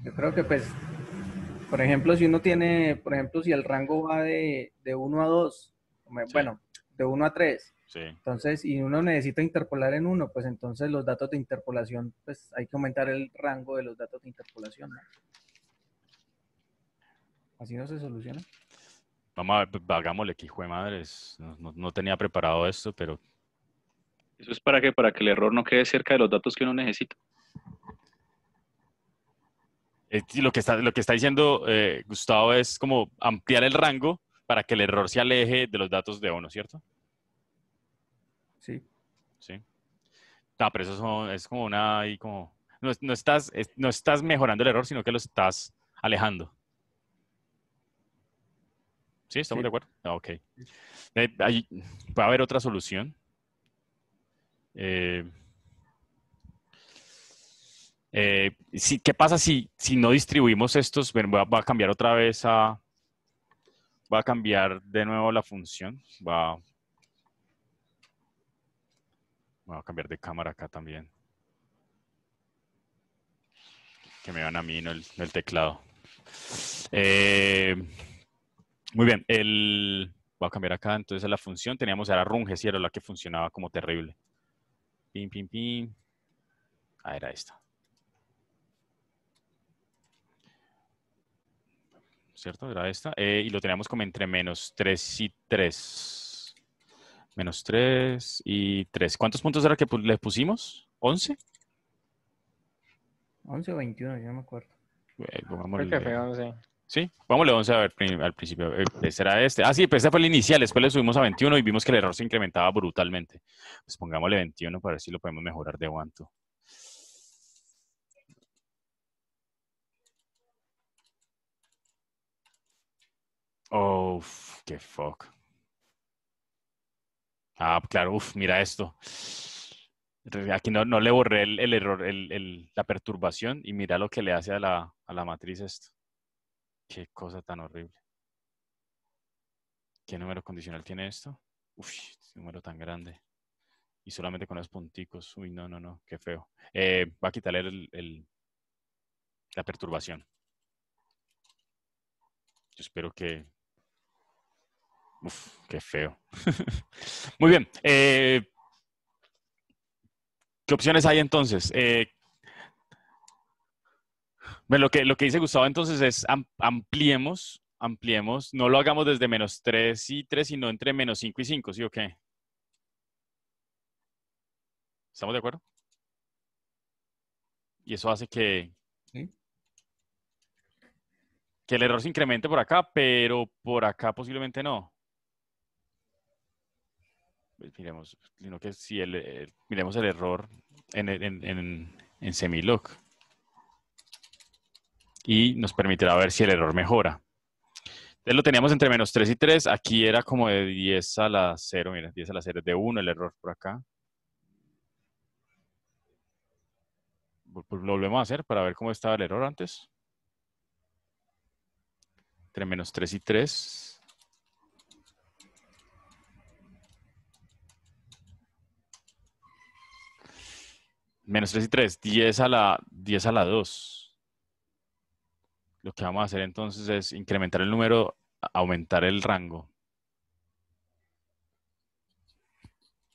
Speaker 3: Yo creo que pues, por ejemplo, si uno tiene, por ejemplo, si el rango va de 1 a 2, bueno, de 1 a 3,
Speaker 1: sí.
Speaker 3: Entonces, y uno necesita interpolar en 1, pues entonces los datos de interpolación, pues hay que aumentar el rango de los datos de interpolación, ¿no? Así no se soluciona.
Speaker 1: Vamos a ver, hagámosle que hijo de madres. No tenía preparado esto, pero...
Speaker 6: ¿Eso es para qué? Para que el error no quede cerca de los datos que uno necesita.
Speaker 1: Lo que está diciendo Gustavo es como ampliar el rango para que el error se aleje de los datos de uno, ¿cierto?
Speaker 3: Sí.
Speaker 1: Sí. No, pero eso es como no estás mejorando el error, sino que lo estás alejando. ¿Sí? ¿Estamos
Speaker 3: Sí.
Speaker 1: de acuerdo? Ah, ok. Va a haber otra solución. ¿Qué pasa si no distribuimos estos? Bueno, va a cambiar otra vez va a cambiar de nuevo la función. Voy a cambiar de cámara acá también. Que me vean a mí, no el teclado. Muy bien. Voy a cambiar acá. Entonces la función teníamos era runge, si era la que funcionaba como terrible. Pim, pim, pim. Ah, era esta. ¿Cierto? Era esta. Y lo teníamos como entre -3 y 3. -3 y 3. ¿Cuántos puntos era que le pusimos? ¿11?
Speaker 3: 11 o 21, yo no me acuerdo.
Speaker 4: Creo que fue 11.
Speaker 1: Sí, pongámosle 11 a ver al principio. Ese era este. Ah, sí, pues este fue el inicial. Después le subimos a 21 y vimos que el error se incrementaba brutalmente. Pues pongámosle 21 para ver si lo podemos mejorar de cuánto. Oh, qué fuck. Ah, claro, mira esto. Aquí no le borré el error, la perturbación y mira lo que le hace a la matriz esto. Qué cosa tan horrible. ¿Qué número condicional tiene esto? Uf, qué número tan grande. Y solamente con los punticos. Uy, no, qué feo. Va a quitarle la perturbación. Yo espero que... Uf, qué feo. Muy bien. ¿Qué opciones hay entonces? Bueno, lo que dice Gustavo entonces es ampliemos, no lo hagamos desde -3 y 3, sino entre -5 y 5, ¿sí o qué? ¿Estamos de acuerdo? Y eso hace
Speaker 3: ¿Sí?
Speaker 1: que el error se incremente por acá, pero por acá posiblemente no. Pues miremos, sino que si miremos el error en Semilog y nos permitirá ver si el error mejora. Entonces lo teníamos entre -3 y 3. Aquí era como de 10 a la 0. Mira, 10 a la 0 es de 1 el error por acá. Lo volvemos a hacer para ver cómo estaba el error antes. Entre -3 y 3. -3 y 3. 10 a la 2. Lo que vamos a hacer entonces es incrementar el número, aumentar el rango.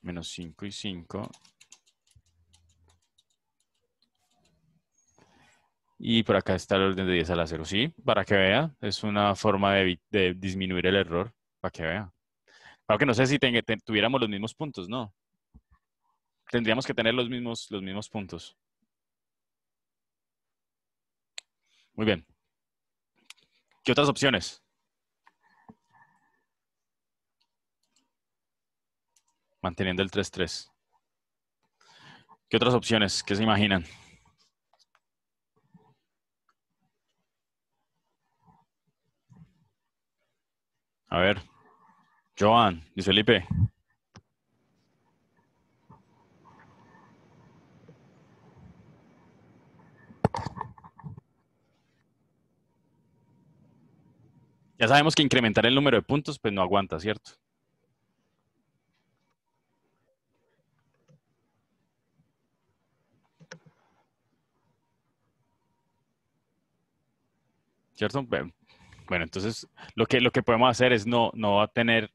Speaker 1: -5 y 5. Y por acá está el orden de 10 a la 0. Sí, para que vea. Es una forma de disminuir el error. Para que vea. Claro que no sé si tuviéramos los mismos puntos, ¿no? Tendríamos que tener los mismos puntos. Muy bien. ¿Qué otras opciones? Manteniendo el 3-3. ¿Qué otras opciones? ¿Qué se imaginan? A ver. Joan, Luis Felipe. Ya sabemos que incrementar el número de puntos, pues no aguanta, ¿cierto? ¿Cierto? Bueno, entonces lo que podemos hacer es no tener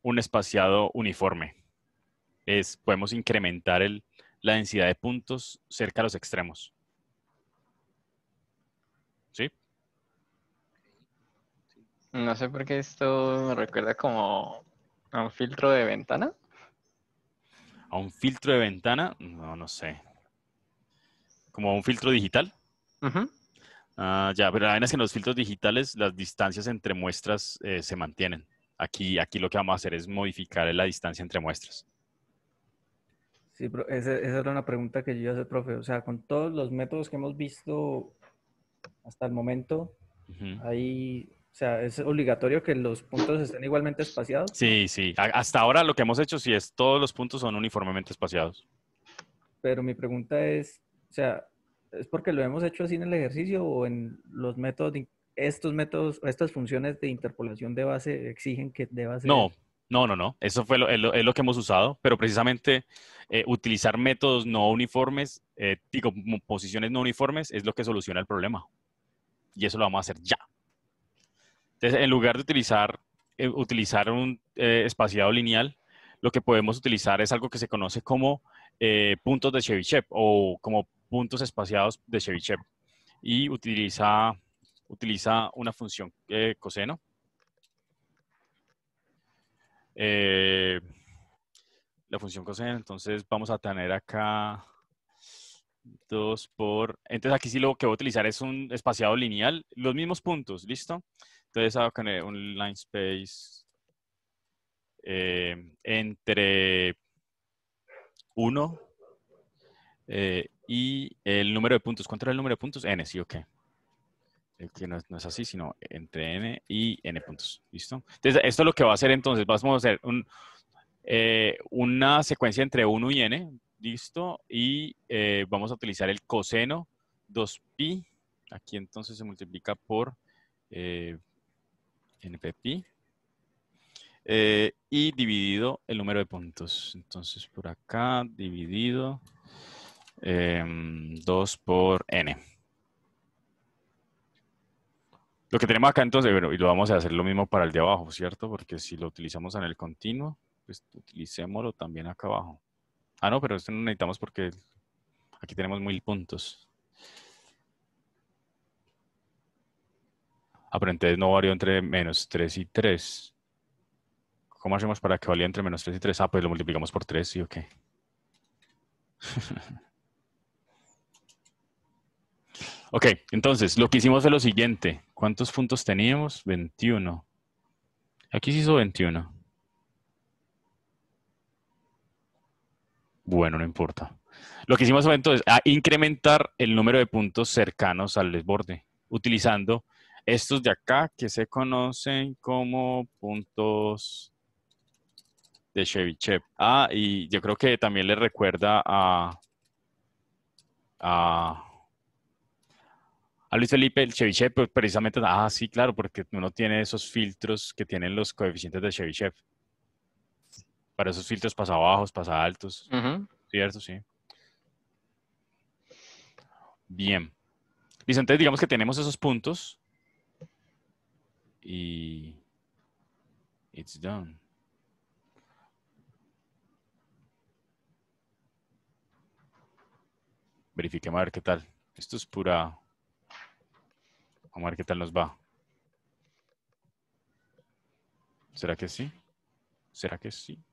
Speaker 1: un espaciado uniforme. Podemos incrementar la densidad de puntos cerca a los extremos. ¿Sí?
Speaker 4: No sé por qué esto me recuerda como a un filtro de ventana.
Speaker 1: ¿A un filtro de ventana? No sé. ¿Como un filtro digital?
Speaker 4: Ujú.
Speaker 1: Ya, pero la verdad es que en los filtros digitales las distancias entre muestras se mantienen. Aquí lo que vamos a hacer es modificar la distancia entre muestras.
Speaker 3: Sí, pero esa era una pregunta que yo iba a hacer, profe. O sea, con todos los métodos que hemos visto hasta el momento,
Speaker 1: Ujú.
Speaker 3: ¿hay O sea, ¿es obligatorio que los puntos estén igualmente espaciados?
Speaker 1: Sí, sí. Hasta ahora lo que hemos hecho sí es todos los puntos son uniformemente espaciados.
Speaker 3: Pero mi pregunta es, o sea, ¿es porque lo hemos hecho así en el ejercicio o en los métodos, estos métodos, estas funciones de interpolación de base exigen que deba ser?
Speaker 1: No. Eso fue es lo que hemos usado, pero precisamente utilizar métodos no uniformes, digo, posiciones no uniformes, es lo que soluciona el problema. Y eso lo vamos a hacer ya. Entonces, en lugar de utilizar un espaciado lineal, lo que podemos utilizar es algo que se conoce como puntos de Chebyshev o como puntos espaciados de Chebyshev. Y utiliza una función coseno. La función coseno, entonces vamos a tener acá 2 por... Entonces aquí sí lo que voy a utilizar es un espaciado lineal, los mismos puntos, ¿listo? Entonces hago un line space entre 1 y el número de puntos. ¿Cuánto era el número de puntos? N, sí, ok. Que no es así, sino entre N y N puntos, ¿listo? Entonces esto es lo que va a hacer entonces, vamos a hacer una secuencia entre 1 y N, ¿listo? Y vamos a utilizar el coseno 2pi. Aquí entonces se multiplica por nppi. Y dividido el número de puntos. Entonces por acá dividido 2 por n. Lo que tenemos acá entonces, bueno, y lo vamos a hacer lo mismo para el de abajo, ¿cierto? Porque si lo utilizamos en el continuo, pues utilicémoslo también acá abajo. Ah, no, pero esto no necesitamos porque aquí tenemos 1000 puntos. Ah, pero entonces no varió entre menos 3 y 3. ¿Cómo hacemos para que valga entre menos 3 y 3? Ah, pues lo multiplicamos por 3, sí, ok. Ok, entonces, lo que hicimos fue lo siguiente. ¿Cuántos puntos teníamos? 21. Aquí se hizo 21. Bueno, no importa. Lo que hicimos fue entonces incrementar el número de puntos cercanos al desborde, utilizando estos de acá que se conocen como puntos de Chebyshev. Ah, y yo creo que también le recuerda a Luis Felipe, el Chebyshev, pues, precisamente, sí, claro, porque uno tiene esos filtros que tienen los coeficientes de Chebyshev. Para esos filtros pasa bajos, pasa altos. ¿Cierto? Sí. Bien. Listo, entonces digamos que tenemos esos puntos. Y it's done. Verifiquemos a ver qué tal. Esto es pura... Vamos a ver qué tal nos va. ¿Será que sí? ¿Será que sí?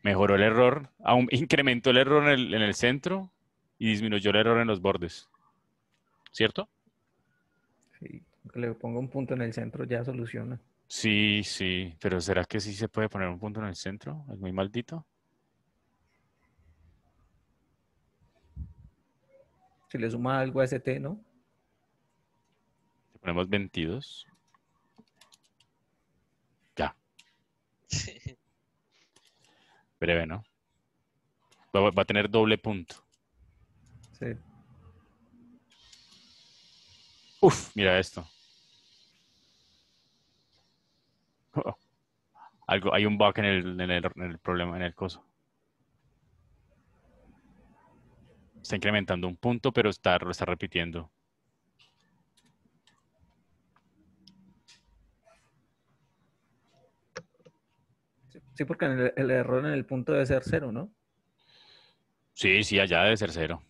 Speaker 1: Mejoró el error, aún incrementó el error en el centro y disminuyó el error en los bordes. ¿Cierto?
Speaker 3: Sí, que le ponga un punto en el centro ya soluciona.
Speaker 1: Sí, sí, pero ¿será que sí se puede poner un punto en el centro? ¿Es muy maldito?
Speaker 3: Si le suma algo a ese T, ¿no?
Speaker 1: Le ponemos 22. Ya, breve, ¿no? Va a tener doble punto.
Speaker 3: Sí.
Speaker 1: Uf, mira esto. Hay un bug en el problema, en el coso. Está incrementando un punto, pero lo está repitiendo.
Speaker 3: Sí, porque el error en el punto debe ser 0, ¿no?
Speaker 1: Sí, sí, allá debe ser 0.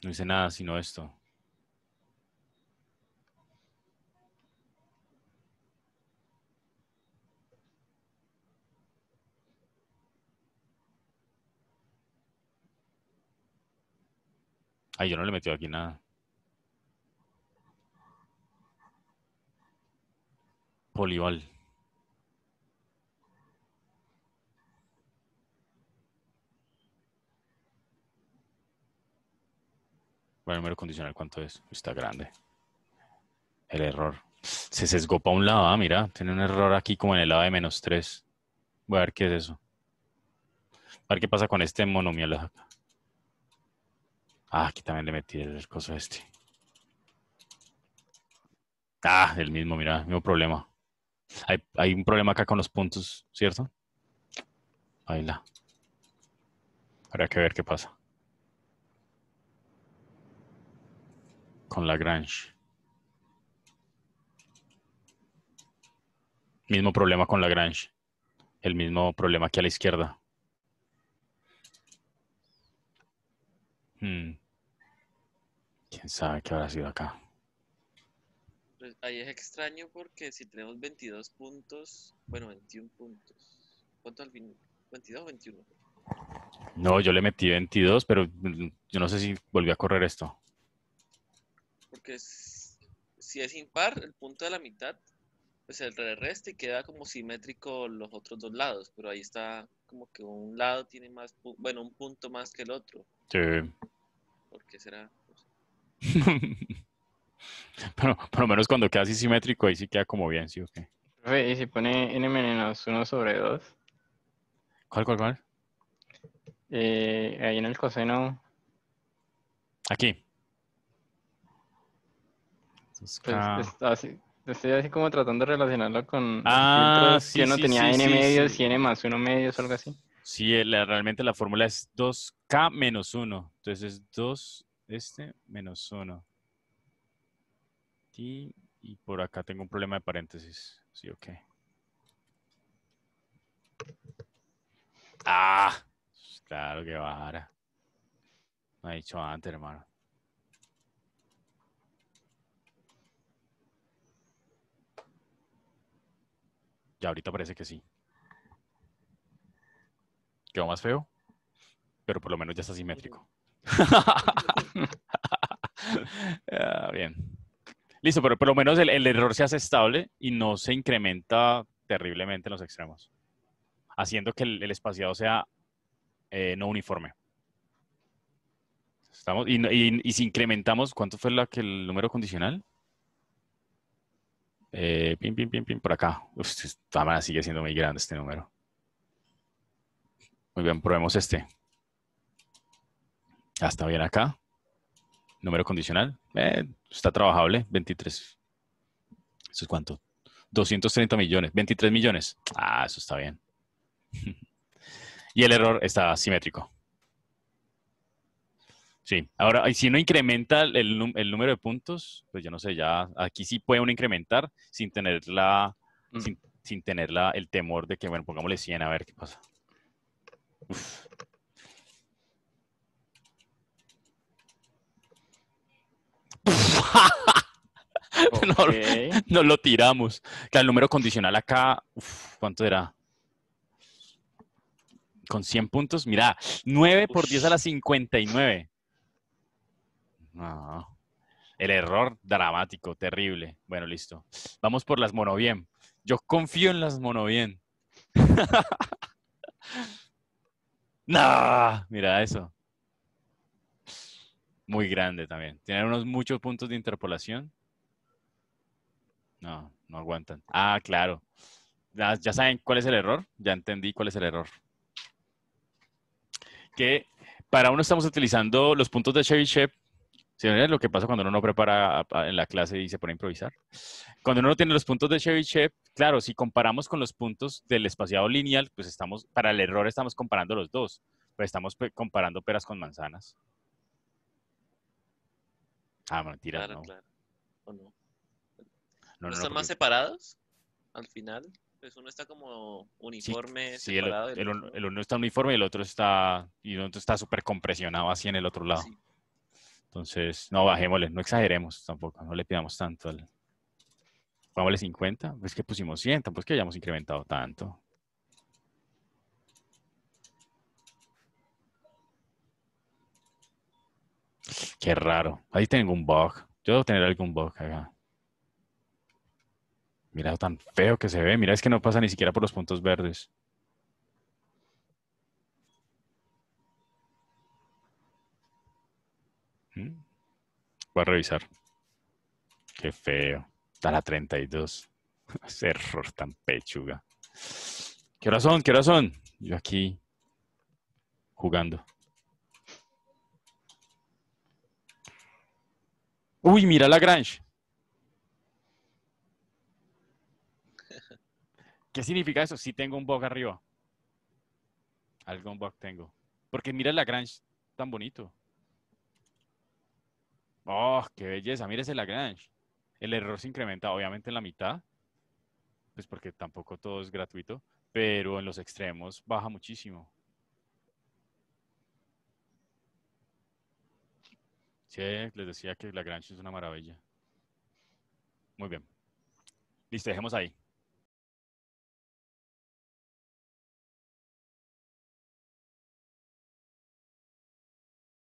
Speaker 1: No hice nada sino esto. Ay, yo no le metí aquí nada. Polival. Bueno, el número condicional, ¿cuánto es? Está grande. El error. Se sesgó para un lado, mira. Tiene un error aquí como en el lado de -3. Voy a ver qué es eso. A ver qué pasa con este monomial acá. Ah, aquí también le metí el coso este. Ah, el mismo, mira, mismo problema. Hay un problema acá con los puntos, ¿cierto? Ahí la. Habrá que ver qué pasa. Con Lagrange. Mismo problema con Lagrange. El mismo problema aquí a la izquierda. ¿Quién sabe qué habrá sido acá?
Speaker 2: Pues ahí es extraño porque si tenemos 22 puntos, bueno, 21 puntos. ¿Cuánto al fin? ¿22 o 21?
Speaker 1: No, yo le metí 22, pero yo no sé si volvió a correr esto.
Speaker 2: Porque si es impar, el punto de la mitad, pues el resta y queda como simétrico los otros dos lados, pero ahí está como que un lado tiene más, bueno, un punto más que el otro.
Speaker 1: Sí.
Speaker 2: ¿Por qué será?
Speaker 1: Pero por lo menos cuando queda así simétrico, ahí sí queda como bien, ¿sí o qué?
Speaker 4: Profe, ¿y si pone n-1/2?
Speaker 1: ¿Cuál?
Speaker 4: Ahí en el coseno,
Speaker 1: Aquí. Entonces,
Speaker 4: pues
Speaker 1: acá.
Speaker 4: estoy así como tratando de relacionarlo con
Speaker 1: Ah,
Speaker 4: filtros, que
Speaker 1: sí,
Speaker 4: uno
Speaker 1: sí,
Speaker 4: tenía
Speaker 1: sí,
Speaker 4: n
Speaker 1: sí,
Speaker 4: medios y
Speaker 1: sí.
Speaker 4: n+1/2 o algo así.
Speaker 1: Sí, realmente la fórmula es 2K menos 1. Entonces es 2 menos 1. Y por acá tengo un problema de paréntesis. Sí, ok. Ah, claro que vara. No he dicho antes, hermano. Ya ahorita parece que sí. Quedó más feo, pero por lo menos ya está simétrico. Bien. Listo, pero por lo menos el error se hace estable y no se incrementa terriblemente en los extremos, haciendo que el espaciado sea no uniforme. ¿Estamos? Y si incrementamos, ¿cuánto fue el número condicional? Pin, por acá. Uf, esta manera sigue siendo muy grande este número. Muy bien, probemos este. Ah, está bien acá. Número condicional. Está trabajable. 23. ¿Eso es cuánto? 230 millones. 23 millones. Ah, eso está bien. Y el error está simétrico. Sí. Ahora, y si uno incrementa el número de puntos, pues yo no sé, ya aquí sí puede uno incrementar sin tener sin tener el temor de que, bueno, pongámosle 100 a ver qué pasa. Uf.
Speaker 4: Okay.
Speaker 1: No lo tiramos. Claro, el número condicional acá, ¿cuánto era? Con 100 puntos, mira, 9 por 10 a la 59. No, el error dramático, terrible. Bueno, listo. Vamos por las monobien. Yo confío en las monobien. No, mira eso. Muy grande también. Tienen muchos puntos de interpolación. No, no aguantan. Ah, claro. Ya saben cuál es el error. Ya entendí cuál es el error. Que para uno estamos utilizando los puntos de Chebyshev. ¿Sí? Lo que pasa cuando uno no prepara en la clase y se pone a improvisar. Cuando uno no tiene los puntos de Chebyshev, claro, si comparamos con los puntos del espaciado lineal, pues para el error estamos comparando los dos. Pues estamos comparando peras con manzanas. Ah, mentiras,
Speaker 2: Claro,
Speaker 1: no.
Speaker 2: claro. ¿O no?
Speaker 1: No,
Speaker 2: ¿No
Speaker 1: no,
Speaker 2: están
Speaker 1: porque
Speaker 2: más separados al final? Pues uno está como uniforme,
Speaker 1: sí,
Speaker 2: separado del otro, ¿no?
Speaker 1: el uno está uniforme y el otro está súper compresionado así en el otro lado.
Speaker 2: Sí.
Speaker 1: Entonces, no, bajémosle, no exageremos tampoco, no le pidamos tanto. Pongámosle 50, pues que pusimos 100, tampoco es que hayamos incrementado tanto. Qué raro, ahí tengo un bug. Yo debo tener algún bug acá. Mira tan feo que se ve, mira, es que no pasa ni siquiera por los puntos verdes. Voy a revisar. Qué feo. Está la 32. Ese error tan pechuga. ¿Qué horas son? ¿Qué horas son? Yo aquí jugando. Uy, mira Lagrange. ¿Qué significa eso? Si tengo un bug arriba. Algún bug tengo. Porque mira el Lagrange tan bonito. Oh, qué belleza. Mira ese Lagrange. El error se incrementa obviamente en la mitad. Pues porque tampoco todo es gratuito. Pero en los extremos baja muchísimo. Sí, les decía que Lagrange es una maravilla. Muy bien. Listo, dejemos ahí.